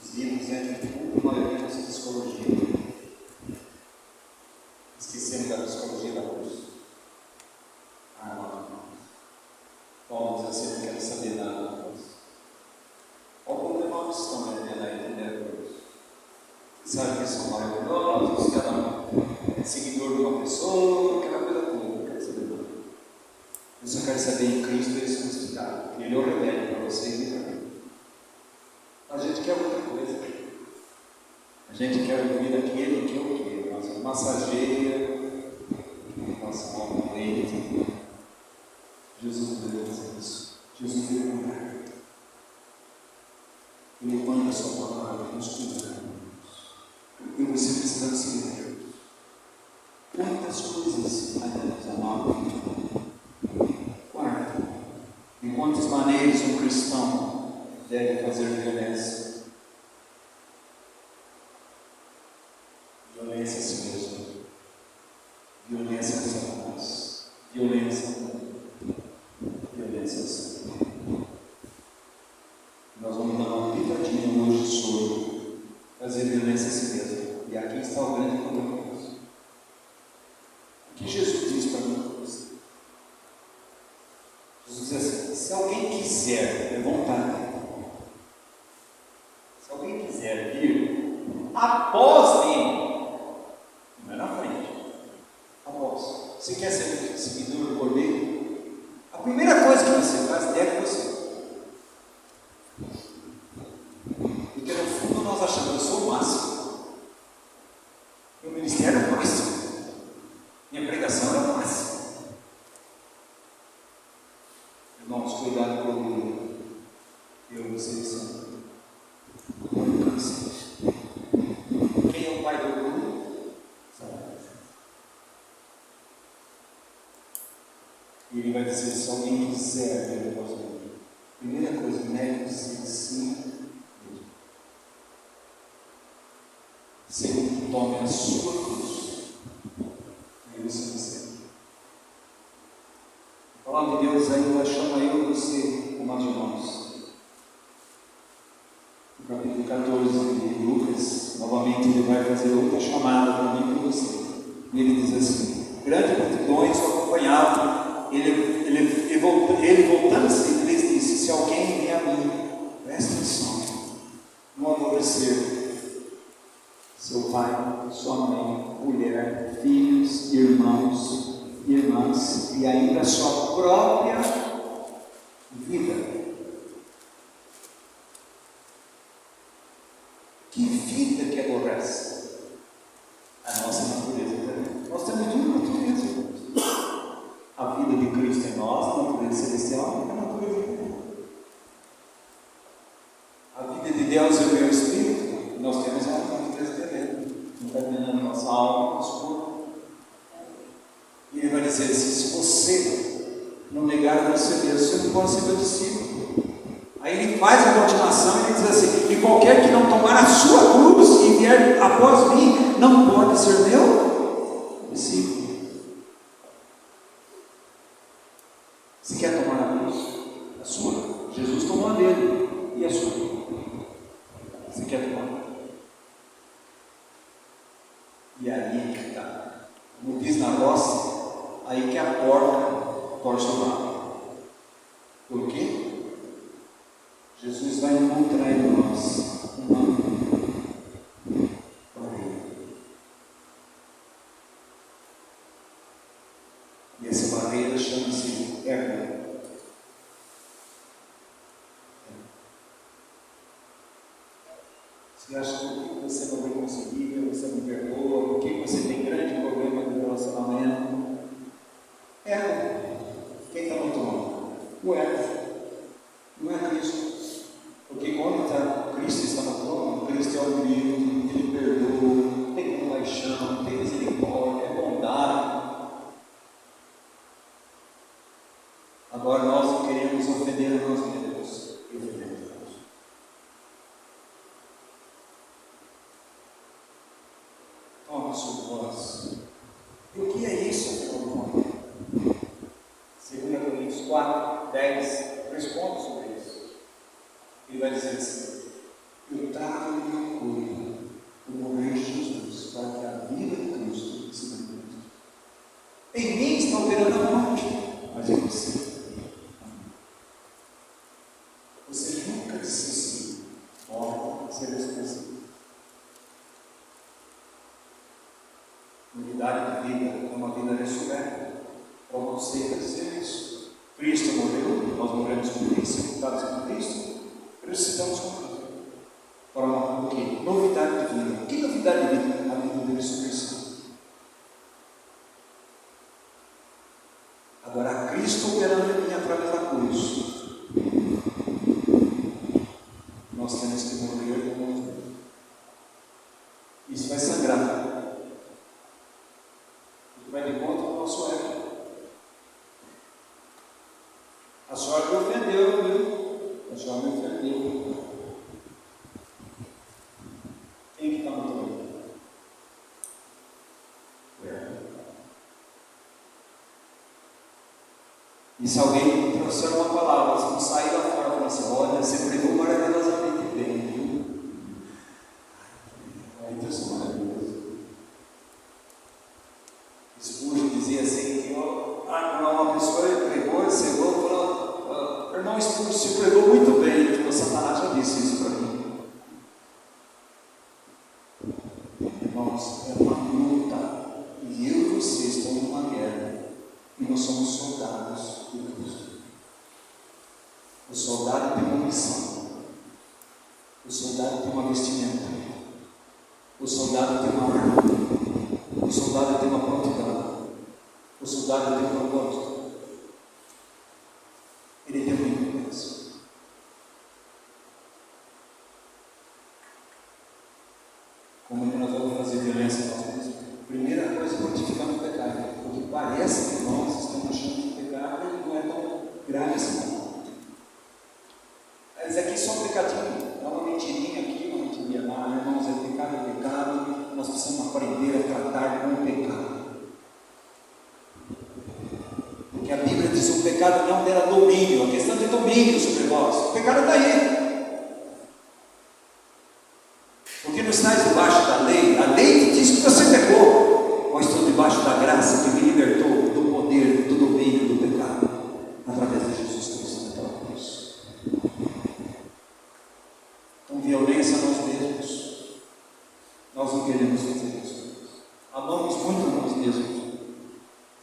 Os livros entram tudo na nossa psicologia. Esquecemos da psicologia da cruz. Paulo diz assim: não quero saber nada de Deus. Qual o problema que estão vendendo aí, entendeu? Sabe que são maravilhosos, cada um é seguidor de uma pessoa, aquela coisa toda, não quero saber nada. Eu só quero saber em Cristo eles crucificaram. Ele é o remédio para vocês e para mim. A gente quer outra coisa. A gente quer ouvir aquele que eu quero. Nossa massageia, nossa alma doente. Jesus não deve fazer isso. Jesus deve cuidar. Ele manda a sua palavra para nos cuidar. E você precisa se ver. Quantas coisas ainda nos amavam? Quarto, de quantas maneiras um cristão deve fazer violência? Violência a si mesmo. Violência a Satanás. Violência ao mundo. Violência ao Senhor. Nós vamos dar uma pitadinha hoje sobre fazer violência a si mesmo. E aqui está o grande problema. O que Jesus diz para mim? Jesus diz assim: se alguém quiser, é vontade. Se alguém quiser vir após mim, não é na frente, após. Você quer ser seguidor do Cordeiro? A primeira coisa que você faz deve você. Porque no fundo nós achamos: eu sou o máximo. Meu ministério é o máximo. Minha pregação é o máximo. Irmãos, cuidado com o orgulho. Eu e você são. Quem é o pai do orgulho? Satanás. E ele vai dizer: se alguém quiser ver após mim, primeira coisa, negue-se de si mesmo. Segundo, tome a sua cruz. E você vai ser. A palavra de Deus ainda chama eu e você, amados irmãos. No capítulo 14 de Lucas, novamente ele vai fazer outra chamada para mim e para você. E ele diz assim: grandes multidões o acompanhavam. Ele voltando-se, ele disse: se alguém vem a mim, presta atenção, não aborrecer seu pai, sua mãe, mulher, filhos, irmãos, irmãs, e ainda a sua própria vida. Que vida que aborrece? A nossa natureza também. Nós temos duas naturezas. A vida de Cristo em nós, a natureza celestial, e a natureza humana. A vida de Deus é o meu espírito, nós temos a natureza terrena. nossa alma, nosso corpo. E ele vai dizer assim: se você não negar a você mesmo, você não pode ser meu discípulo. Aí ele faz a continuação e ele diz assim: e qualquer que não tomar a sua cruz e vier após mim, não pode ser meu discípulo. Você quer tomar a cruz? A sua. Jesus tomou a dele. E a sua? Você quer tomar? E aí que está. Como diz na roça, aí que a porta torce o rabo. Por quê? Jesus vai encontrar em nós uma barreira. E essa barreira chama-se ego. Você acha que você não vai conseguir, você não perdoa, por que você tem grande problema no relacionamento? Ego. Quem está no trono? O ego. Não é Cristo. Porque quando Cristo está no trono, Cristo é humilde, Ele perdoa, tem compaixão, tem misericórdia, é bondade. Agora nós queremos ofender a nós mesmos e ofender a Deus. Toma sua voz. E o que é isso, afinal de contas? 2 Coríntios 4, 10 responde sobre isso. Ele vai dizer assim: eu trago em meu corpo o morrer de Jesus, para que a vida de Cristo se manifeste. Em mim está operando a morte, mas em você. Você nunca disse assim: morte, ser responsável. Unidade de vida é uma vida ressurreta. Para você dizer isso. Cristo morreu, nós morremos com Cristo, sepultados com Cristo, ressuscitamos com Cristo. Para o quê? Novidade de vida. Que novidade de vida? A vida de ressurreição. Agora, Cristo operando em mim através da cruz. Nós temos que morrer com nós. Isso vai sangrar. Vai de conta do nosso ego. A senhora me ofendeu, viu? A senhora me ofendeu. Quem que está no trono? E se alguém trouxer uma palavra, se não sair lá fora e falar assim: olha, você pregou maravilhosamente bem, viu? Ai, Deus é maravilhoso. Spurgeon dizia assim: que uma pessoa pregou, ensinou, falou: irmão Spurgeon, você pregou muito bem. Ele falou: Satanás já disse isso para mim. Irmãos, é uma luta, e eu e você estamos numa guerra, e nós somos soldados de Cristo. O soldado tem uma missão, o soldado tem uma vestimenta, o soldado tem uma arma, o soldado tem uma prontidão, o soldado tem um propósito, ele tem uma importância. Como é que nós vamos fazer violência em nós mesmos? Primeira coisa, mortificando o pecado, porque parece que nós estamos achando que o pecado não é tão grave assim. Mas aqui só um pecadinho, dá uma mentirinha aqui, uma mentirinha lá, irmãos, é pecado, nós precisamos aprender a tratar com o pecado. Porque a Bíblia diz que o pecado não terá domínio, a questão de domínio sobre nós. O pecado está aí. Porque não estás debaixo da lei, a lei te diz que você pecou, mas estou debaixo da graça que me libertou do poder, do domínio do pecado, através de Jesus Cristo naquela cruz. Então, violência a nós mesmos, nós não queremos fazer isso. Amamos muito a nós mesmos.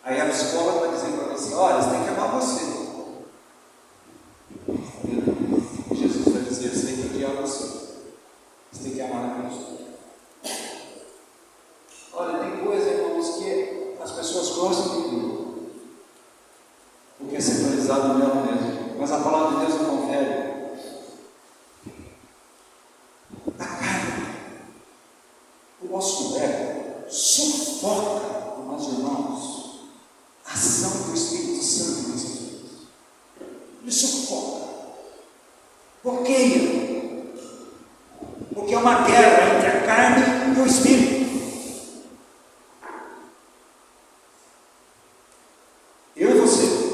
Aí a psicóloga vai dizer para você: olha, você tem que amar você. Jesus vai dizer: você tem que odiar você. Você tem que amar a Cristo. Olha, tem coisa, irmãos, que as pessoas gostam de tudo, porque é centralizado nela mesmo. Mas a palavra de Deus não confere. A carne, o nosso ego, sufoca, meus irmãos, a ação do Espírito Santo nessas vidas. Ele sufoca, bloqueia, porque é uma guerra entre a carne e o Espírito. Eu e você.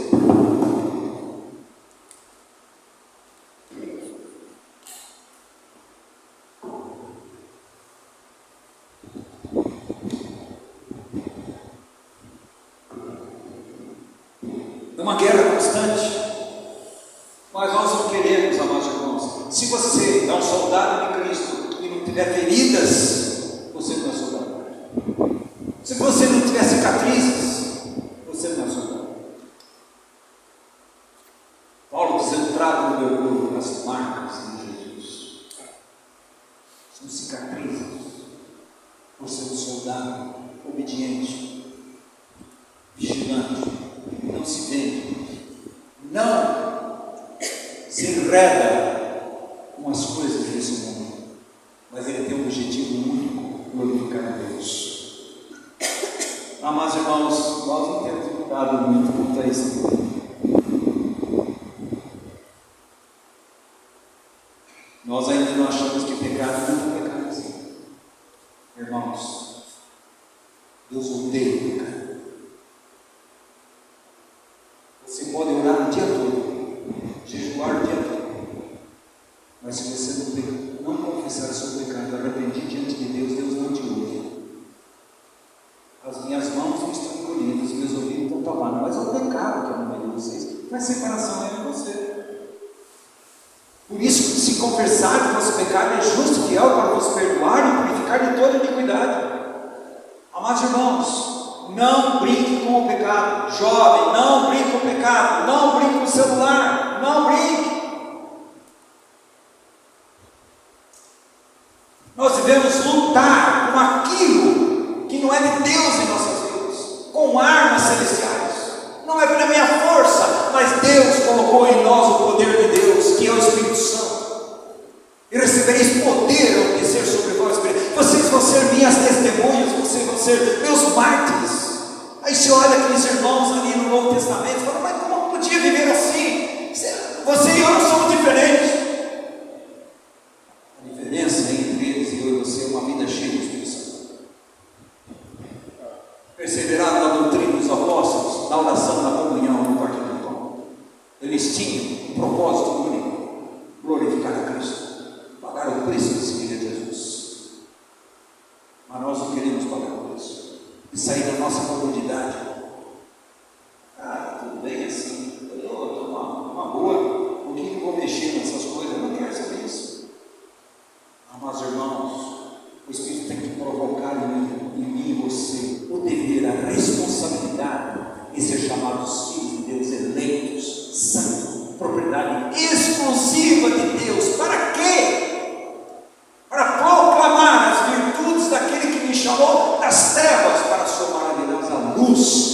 Uma guerra constante, mas nós não queremos, amados irmãos. Se você é um soldado de Cristo e não tiver feridas, você não é soldado. Se você não tiver cicatrizes, você não é soldado. Paulo dizendo: traga no meu corpo as marcas de Jesus. São cicatrizes. Você é um soldado obediente, vigilante. Não se vende, não se enreda com as coisas desse mundo, mas ele tem um objetivo único: glorificar a Deus. Amados irmãos, nós não temos lutado muito contra isso. Nós ainda não achamos que pecado não é pecado assim. Irmãos, Deus odeia o pecado. Você pode orar o dia todo, jejuar o dia todo, mas se você não confessar o seu pecado, arrepender diante de Deus, Deus não te ouve. As minhas mãos não estão encolhidas, os meus ouvidos estão tapados, mas é o pecado que é no meio de vocês, mas separação é em você. Por isso, se confessar o vosso pecado, é justo e fiel para vos perdoar e purificar de toda iniquidade. Amados irmãos, não brinque com o pecado. Jovem, não brinque com o pecado. Não brinque com o celular. Não brinque. Nós devemos lutar com aquilo que não é de Deus em nossas vidas, com armas celestiais. Não é pela minha força, mas Deus colocou em nós o poder de Deus, que é o Espírito Santo. E recebereis poder ao descer sobre vós. Vocês vão ser minhas testemunhas, vocês vão ser meus mártires. Aí você olha aqueles irmãos ali no Novo Testamento e fala: mas como podia viver assim? Você e eu não somos diferentes. A diferença entre eles e eu e você é uma vida cheia de Espírito Santo. Perseveraram na doutrina dos apóstolos, na oração, na comunhão, no partilho do pão. Eles tinham um propósito único: glorificar a Cristo, pagar o preço de seguir a Jesus. Mas nós não queremos pagar o preço e sair da nossa comodidade. Tudo bem assim, eu estou uma boa, por que eu vou mexer nessas coisas? Eu não quero saber isso. Amados irmãos, o Espírito tem que provocar em mim e você o dever, a responsabilidade de ser chamados filhos de Deus, eleitos, santos, propriedade exclusiva de Deus. Para quê? Para proclamar as virtudes daquele que me chamou das trevas para a sua maravilhosa luz.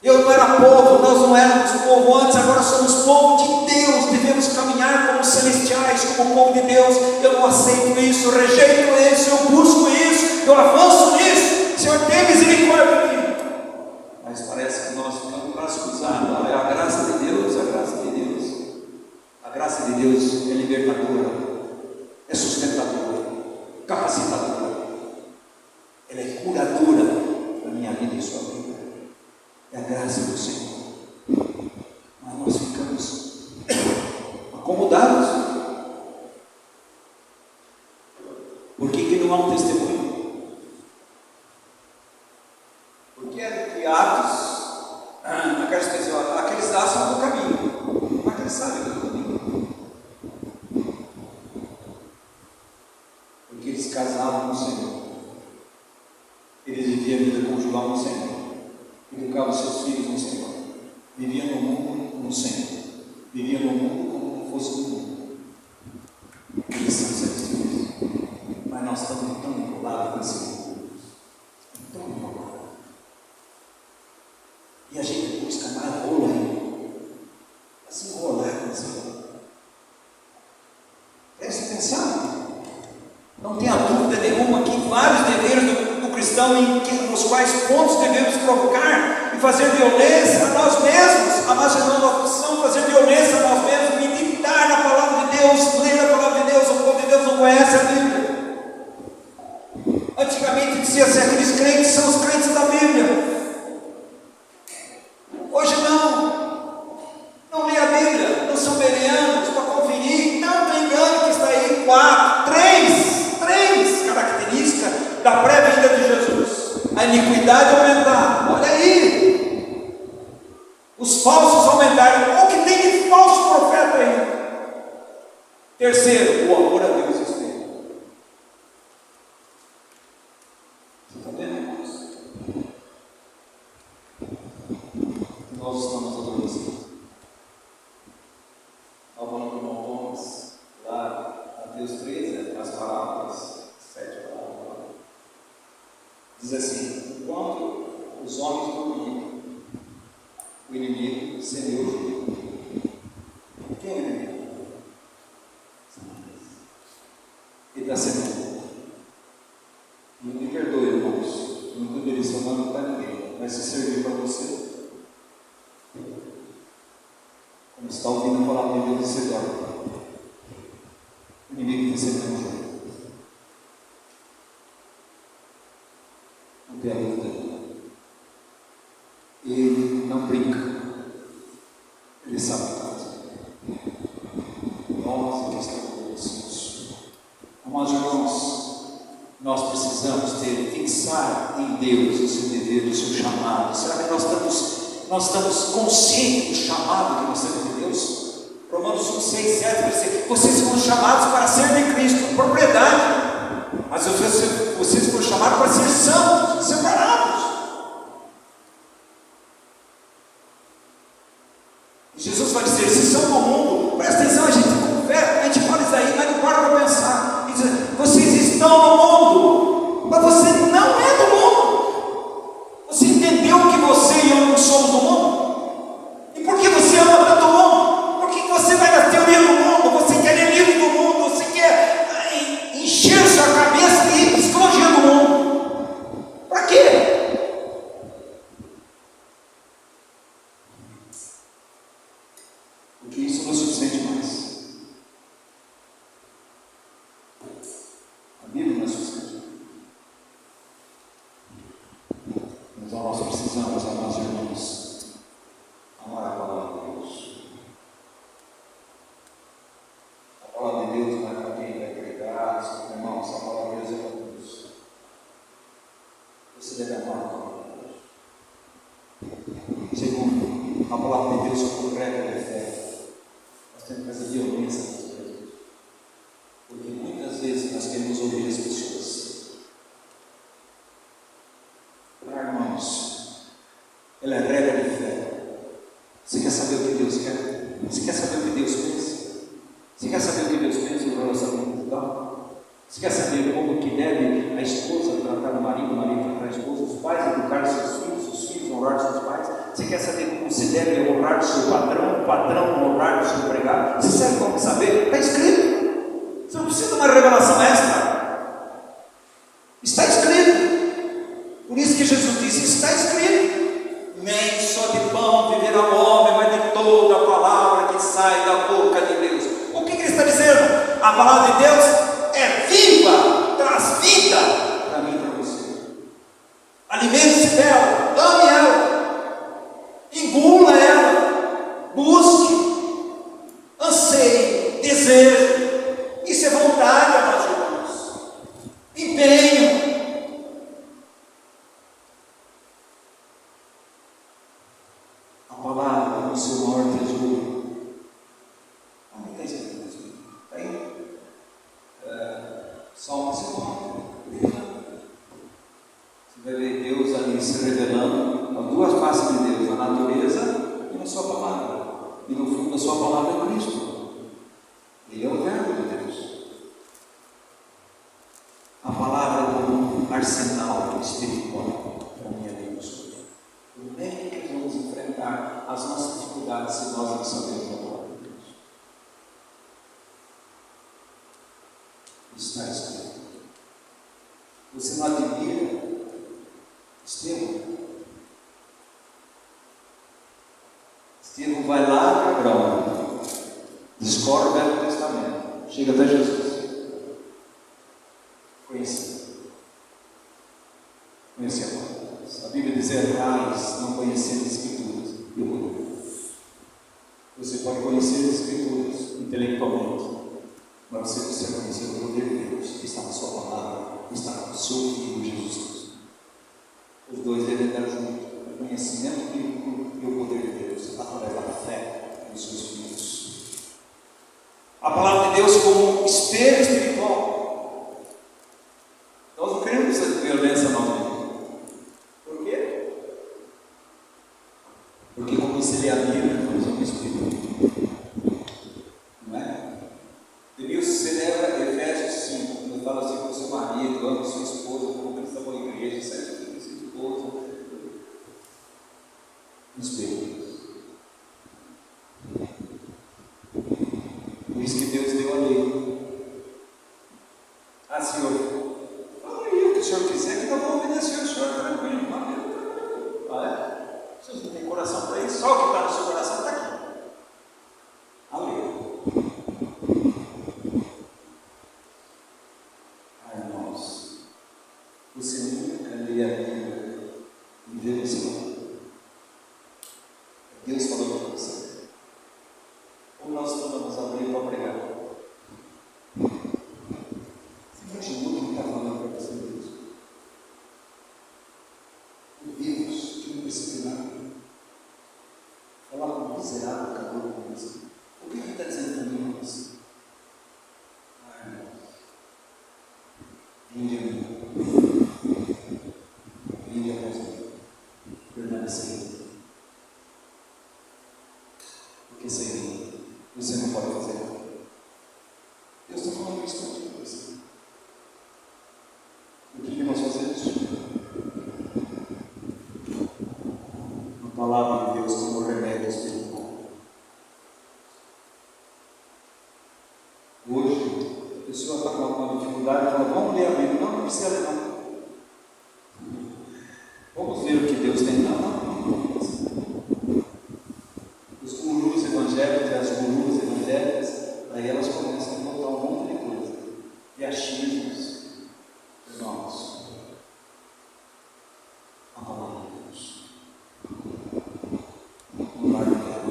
Eu não era povo, nós não éramos povo antes, agora somos povo de Deus. Devemos caminhar como celestiais, como povo de Deus. Eu não aceito isso, eu rejeito isso, eu busco isso, eu avanço nisso. Senhor, tem misericórdia de mim. Mas parece que nós ficamos braço cruzado. É a graça de Deus, a graça de Deus. A graça de Deus é libertadora, é sustentadora, capacitadora. Ela é curadora da minha vida e sua vida. É a graça do Senhor. Mas nós ficamos acomodados. Por que não há um testemunho? Porque é Atos, aqueles lá são do caminho, mas eles sabem do caminho. Porque eles casavam com o Senhor, eles viviam a vida conjugal no Senhor, educavam seus filhos no Senhor, viviam no mundo no Senhor, viviam no mundo como não fosse no mundo. Eles são satisfeitos, mas nós estamos tão enrolados com esse mundo, tão enrolados. E a gente busca mais rolo ainda, para se enrolar com esse rolo. Preste atenção, não tenha dúvida nenhuma que vários deveres nos quais pontos devemos provocar e fazer violência a nós mesmos. Amados irmãos, nós precisamos fazer violência a nós mesmos, meditar na palavra de Deus, ler a palavra de Deus. O povo de Deus não conhece a Bíblia. Antigamente dizia assim, aqueles crentes são os crentes da Bíblia. Hoje não lê a Bíblia, não são bereanos para conferir. Não tem engano que está aí três características da pré-vinda de Jesus. A iniquidade aumentar, olha aí, os falsos aumentaram. O que tem de falso profeta aí? Terceiro, o amor a Deus e os filhos. Você está vendo, irmãos? Nós estamos adolescentes. Estava falando com o irmão Thomas, lá, Mateus 13, as parábolas, 7 parábolas. Diz assim: enquanto os homens dormiam, o inimigo semeou o juízo. Quem é o inimigo? Ele está semeando. Não me perdoe, irmãos, não estou direcionando para ninguém, mas se servir para você, como está ouvindo a palavra de Deus, você dorme. O inimigo tem sempre um jeito. Não tem a dúvida. Ele não brinca. Ele sabe o que está fazendo. Nós que estamos. Amados irmãos, nós precisamos fixar em Deus o seu dever, o seu chamado. Será que nós estamos conscientes do chamado que nós temos de Deus? Romanos 1, 6, 7 vai dizer: vocês foram chamados para ser de Cristo, propriedade, mas vocês foram chamados para ser santos, separados. E Jesus vai dizer: vocês são do mundo. Presta atenção, a gente confere, a gente fala isso aí, mas não para pensar. E diz: vocês estão no mundo, mas você não é do mundo. Você entendeu que você e eu não somos do mundo? E por que você ama tanto o mundo? Por que você vai na teoria do mundo? Você quer ler livro do mundo? Você quer encher sua cabeça de psicologia do mundo? Para quê? Porque isso não é suficiente mais. A Bíblia não é suficiente. Então nós precisamos, amados irmãos, amar a palavra de Deus. A palavra de Deus não é para quem vai pregar, irmãos, a palavra de Deus é para todos. Você deve amar a palavra de Deus. Segundo, a palavra de Deus como regra de fé. Nós temos que fazer violência nas coisas. Porque muitas vezes nós queremos ouvir as pessoas. Irmãos, ela é regra de fé. Você quer saber o que Deus quer? Você quer saber o que Deus pensa? Você quer saber o que Deus pensa no relacionamento conjugal? Você quer saber como que deve a esposa tratar o marido tratar a esposa, os pais educar seus filhos honrar seus pais? Você quer saber como se deve honrar o seu patrão, o patrão honrar o seu empregado? Você sabe como saber? Está escrito. Você não precisa de uma revelação extra. Está escrito. Por isso que Jesus disse: está escrito, nem só de pão viverá o homem, mas de toda a palavra que sai da boca de Deus. O que ele está dizendo? A palavra de Deus é viva, traz vida para mim e para você. Alimente-se dela, ame ela, engula ela, busque, anseie, deseje. Isso é vontade, amados irmãos. Empenho. A palavra é o seu maior tesouro. Onde está escrito isso? Está aí. Salmo 19. Você vai ver Deus ali se revelando, as duas faces de Deus, na natureza e na sua palavra. E no fundo, a sua palavra é Cristo. Ele é o verbo de Deus. A palavra é como um arsenal espiritual para a minha vida. Como é que vamos enfrentar as nossas dificuldades se nós não sabemos a palavra de Deus? Está escrito. Você não admira Estevão vai lá em Abraão, descobre o Velho Testamento, chega até Jesus. Conhecia a Bíblia diz: errais, não conhecendo as Escrituras. Você pode conhecer as Escrituras intelectualmente, mas você precisa conhecer o poder de Deus que está na sua palavra, que está no seu Filho Jesus Cristo. Os dois devem dar junto, o conhecimento bíblico e o poder de Deus, através da fé nos seus filhos. A palavra de Deus como espelho espiritual. Nós não queremos violência mal. Por quê? Porque como se lê a Bíblia, nós vamos espírito. Não é? Denilson celebra Efésios 5, quando fala assim com o seu marido, ama sua esposa, como eles estão na igreja, sai de sua esposa. Espírito. Por isso que Deus deu a lei. Ah, Senhor, fala aí o que o Senhor quiser, que nós vamos obedecer o Senhor tranquilo. Ah, é? Vocês não têm coração para isso? Só o que está no seu coração está aqui. A lei. Ah, irmãos, você nunca lê a Bíblia e vê o Senhor. Deus falou para você. Como nós estamos abrindo para pregar? Você imagina o que está falando para você, Deus? O Deus que não precisa de nada. Falar com o miserável acabou com você. O que ele está dizendo para mim para você? Ah, irmão. Vinde a mim. Vinde a nós. Permanecei. Porque sem mim você não pode fazer nada. Deus está falando isso para você. O que nós fazemos? A palavra de Deus como remédio espiritual. Hoje, a pessoa está com alguma dificuldade e fala: vamos ler a Bíblia. Não precisa ler, não. Vamos ver o que Deus tem. Não. Os gurus evangélicos e as gurus evangélicas, aí elas começam a botar um monte de coisa. E achismos. Irmãos, a palavra de Deus. Não largue dela.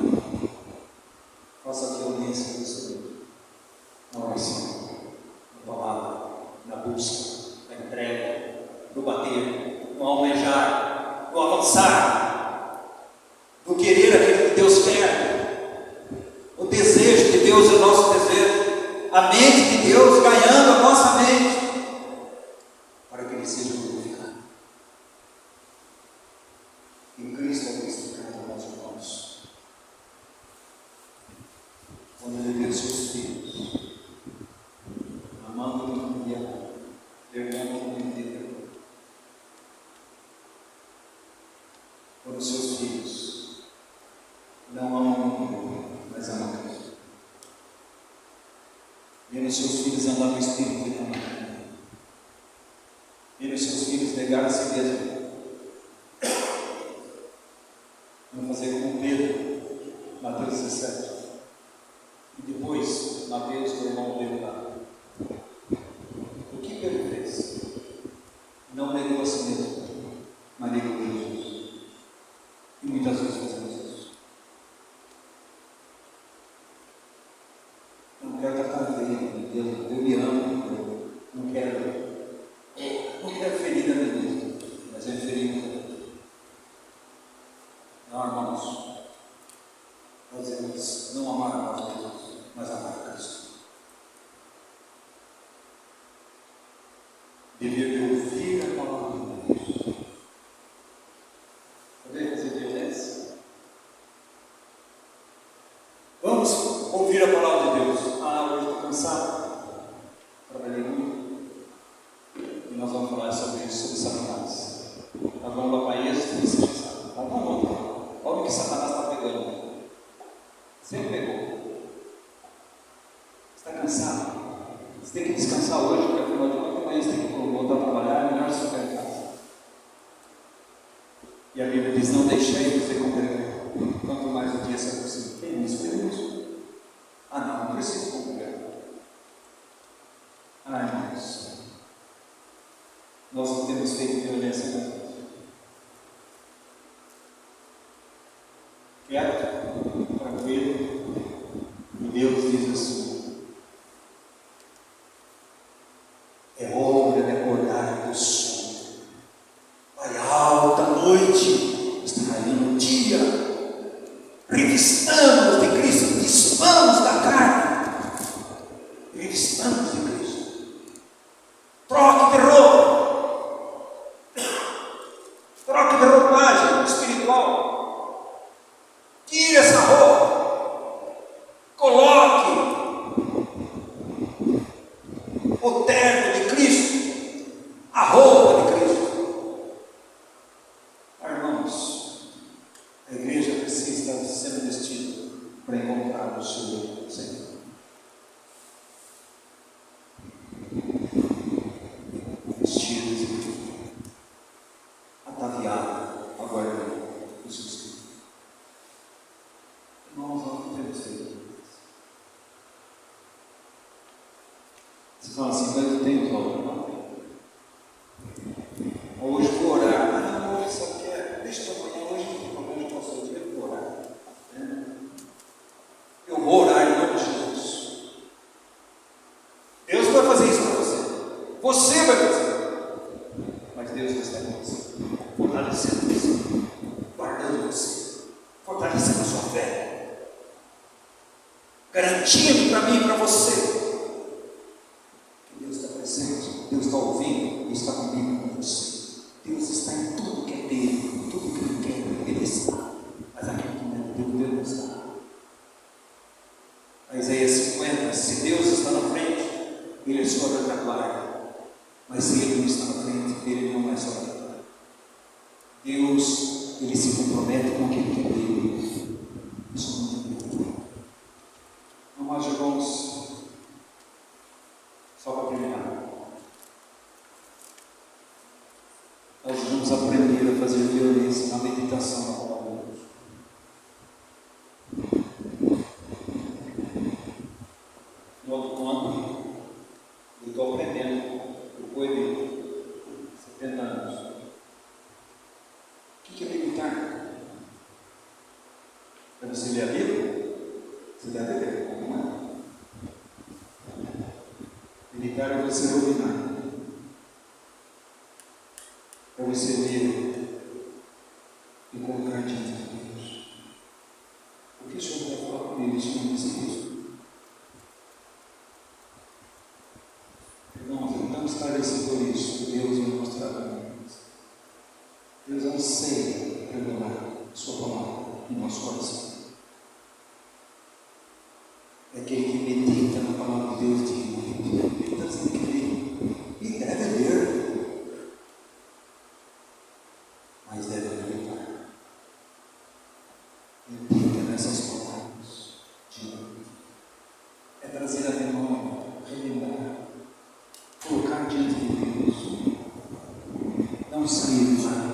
Faça aqui a audiência do Senhor. Na oração, na palavra, na busca, na entrega, no bater, no almejar, no avançar, no querer aquilo que Deus quer. O desejo de Deus é o nosso desejo. A mente de Deus ganhando a nossa mente. Para que Ele seja glorificado. Em Cristo é glorificado, meus irmãos. Quando Ele deu seus filhos, amando o mundo de amor, perdendo o mundo inteiro. Quando os seus filhos não amam o mundo, mas amam Cristo. Vendo os seus filhos andar no Espírito e amar. Vendo os seus filhos negar a si mesmo. Não fazer como Pedro, Mateus 17. E depois, Mateus, o irmão dele lá. O que Pedro fez? Não negou a si mesmo, mas negou Jesus. E muitas vezes fazemos isso. Não quero tratar bem, Deus, eu me amo, não quero ferir a mim mesmo, mas eu ferir. Não, irmãos, nós devemos não amar a nós mesmos, mas amar a Cristo. Dever ouvir a palavra de Deus. Poder fazer violência? Vamos ouvir a palavra de Deus. Ah, hoje estou cansado. Trabalhei muito. E nós vamos falar sobre isso, sobre Satanás. Nós vamos lá para isso e seja sábado. Tá bom? Olha o que Satanás está pegando. Sempre pegou. Você está cansado? Você tem que descansar hoje, porque afinal de contas amanhã você tem que voltar a trabalhar, é melhor você ficar em casa. E a Bíblia diz: não deixei você congregar, quanto mais o dia se aproxima. Tem isso, isso? Ah, não preciso congregar. Ah, irmãos, nós não temos feito violência na vida. Quieto, tranquilo, e Deus diz assim: é hora de acordar do sono. Vai alta noite, está aí no dia. Revistamos de Cristo, despamos da carne. Revistamos de Cristo. Troque de roupa. Troque de roupagem espiritual. Tire essa roupa. Coloque o terno de Cristo. A roupa de Cristo. Irmãos, a igreja precisa estar sendo vestida para encontrar o Senhor. Vestidos, ataviados, aguardando o seu Senhor. Irmãos, nós não temos feito isso. Você fala assim: mas eu tenho obra. Não tem. Hoje vou orar. Ah, não, hoje sabe o que é? Deixa para amanhã. Hoje eu posso ir, eu vou orar. Eu vou orar em nome de Jesus. Deus vai fazer isso para você. Você vai fazer. Mas Deus vai estar com você, fortalecendo você, guardando você, fortalecendo a sua fé, garantindo para mim e para você que Deus está presente, Deus está ouvindo, Deus está comigo, com você. Deus está em tudo que é dele, tudo que ele quer, ele está. Mas aquilo que não é dele, Deus não está. A Isaías 50, se Deus está na frente, ele é sua retaguarda. Mas se ele não está na frente, ele não é sua retaguarda. Deus, ele se compromete com aquilo que é dele. Isso não é dele. Amados irmãos, só para terminar, nós vamos aprender a fazer violência na meditação da palavra de Deus. No outro ponto, eu estou aprendendo, depois de 70 anos. O que é meditar? É você ler a Bíblia? Você deve ler, não é? Meditar é você ruminar. É você ler e colocar diante de Deus. O que o Senhor vai falar comigo? O Senhor diz isso. Irmãos, então esclarecedor isso, Deus vai mostrar para mim. Deus anseia revelar Sua palavra em nosso coração. É aquele que medita na palavra de Deus de ele está dizendo que ele e deve ler, mas deve meditar. Medita nessas palavras de Deus. É trazer a memória, relembrar, colocar diante de Deus, não sair de lá.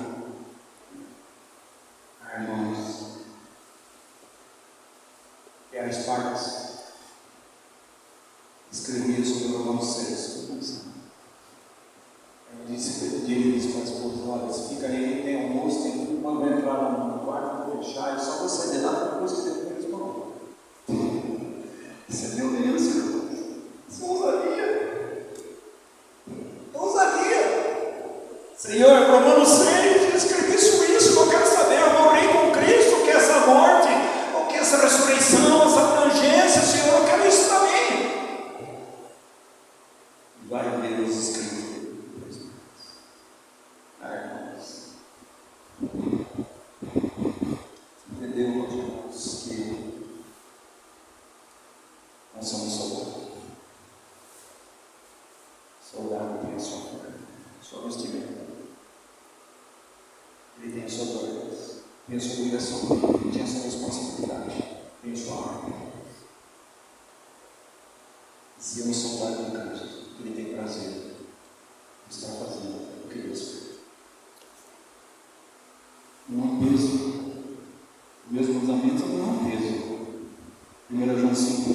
Irmãos, que as partes escrevia sobre o nosso sexo. Ele disse para a esposa: olha, se fica aí, tem almoço, tem tudo, quando vai entrar no quarto, vou fechar, é só você de lá para a música e depois pronto. Isso é violência, isso é ousadia. Ousadia. Senhor, Romanos 6 diz que isso, eu quero saber, eu morri com Cristo, que essa morte, o que essa ressurreição, essa abrangência, Senhor, eu quero isso para mim. Vai ver os escritos. Irmãos, entendeu, irmãos, que nós somos soldados. Soldado tem a sua vestimenta. Ele tem as suas ordens, tem a sua obrigação, tem a sua responsabilidade, tem a sua arma. Se é um soldado de Cristo, ele tem prazer em estar fazendo o que Deus quer. Não peso. Os meus mandamentos não é um peso. 1 João 5,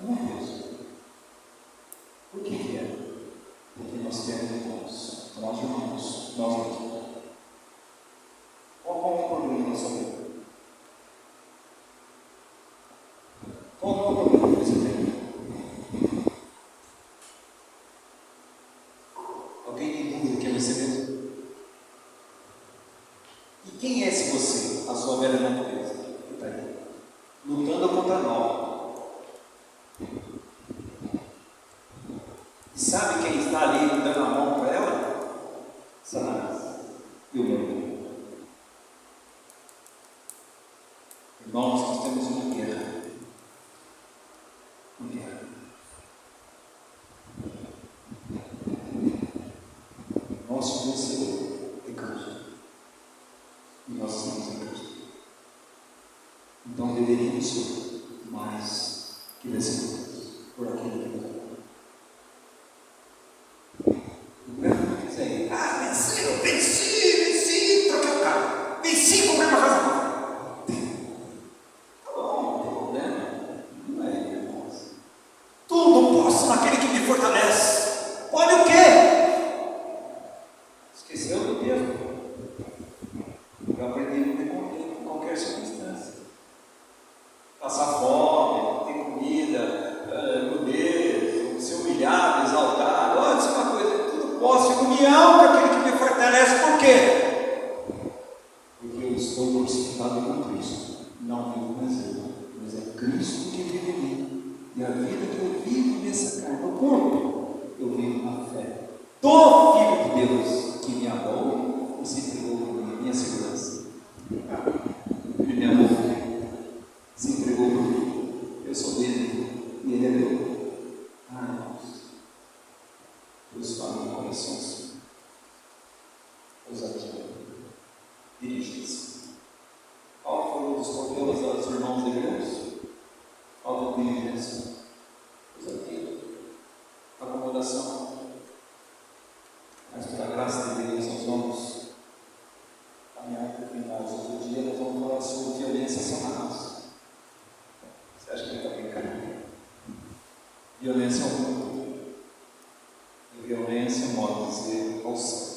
não é um peso. Por que é? Porque nós temos irmãos, nós irmãos, nós irmãos. Qual é o problema na nossa vida? Qual é o problema que você tem? Alguém tem dúvida que é você mesmo? E quem é esse você? A sua velha natureza que está aí, lutando contra a nova. E sabe quem está ali dando a mão para ela? Satanás e o mundo. Irmãos, nós temos uma guerra. Uma guerra. Nosso vencedor é Cristo. E nós estamos em Cristo. Então deveríamos ser mais que vencedores por aquilo que nos ama. O grande não diz aí, venci, troquei o carro, venci, comprei uma casa nova. Tá bom, não tem problema. Não é, irmãos. Tudo posso naquele que me fortalece. Olha o quê? Esqueceu do mesmo. Eu aprendi a viver contente em qualquer circunstância. Passar fome, ter comida, nudez, ser humilhado, exaltado. Olha, isso é uma coisa, tudo posso em união com aquele que me fortalece. Por quê? Porque eu estou crucificado com Cristo. Não vivo mais eu, mas é Cristo que vive em mim. E a vida que eu vivo nessa carne, no corpo, eu vivo na fé do Filho de Deus, que me amou e se entregou por mim, minha segurança. Ele me amou, se entregou por mim. Eu sou dele e ele é meu. Irmãos, Deus fala no coração assim. Ousadia. Dirige-se. Qual foi um dos problemas dos irmãos de Deus? Falta de diligência. Ousadia. Acomodação. Mas pela graça de Deus nós vamos caminhar para o final. Outro dia nós vamos falar sobre violência Satanás. Você acha que ele está brincando? Violência ao mundo. E violência, modo de dizer, ao céu.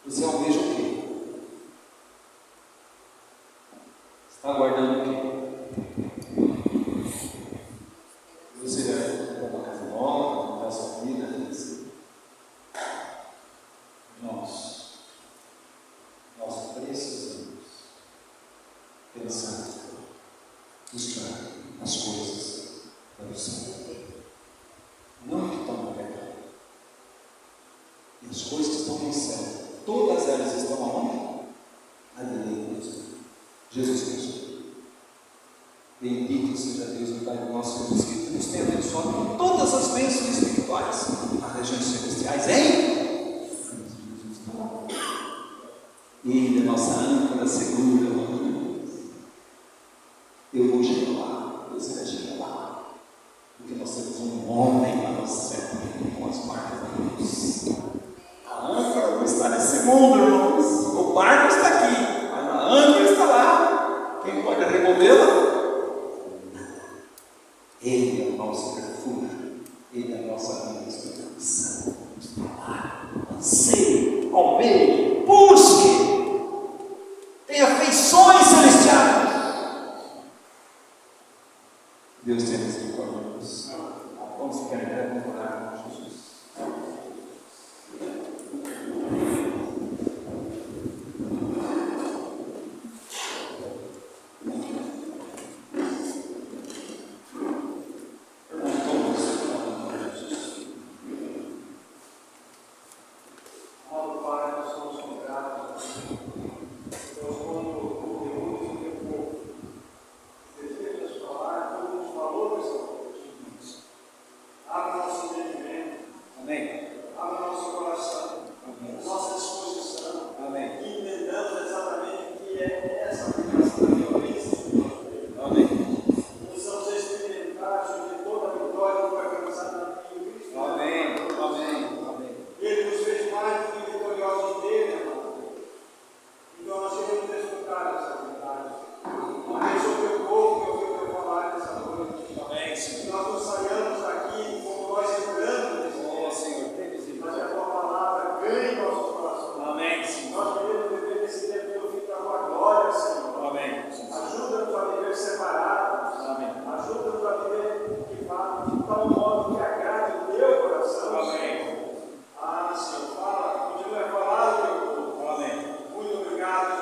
Você almeja o quê? Está aguardando o quê? Você vai comprar uma casa nova, comprar a sua vida, nós precisamos pensar, buscar as coisas do céu. Não que estão na terra. E as coisas que estão no céu, todas elas estão aonde? Na direita de Deus. Jesus Cristo. Bendito seja Deus, o Pai nosso Jesus Cristo, que nos tem abençoado com todas as bênçãos espirituais nas regiões celestiais, hein? Ele é nossa âncora segura. Eu vou chegar lá, você vai chegar lá, porque nós temos um homem lá no céu com as marcas da cruz. A âncora não está nesse mundo, irmãos. O barco está aqui, mas a âncora está lá. Quem pode removê-la? Ele é o nosso refúgio, Ele é a nossa vida esperança. Anseie, almeie, busque, tenha afeições celestiais. Deus tenha misericórdia de nós. Vamos ficar em pé, vamos orar com Jesus. Ele nos fez mais pecados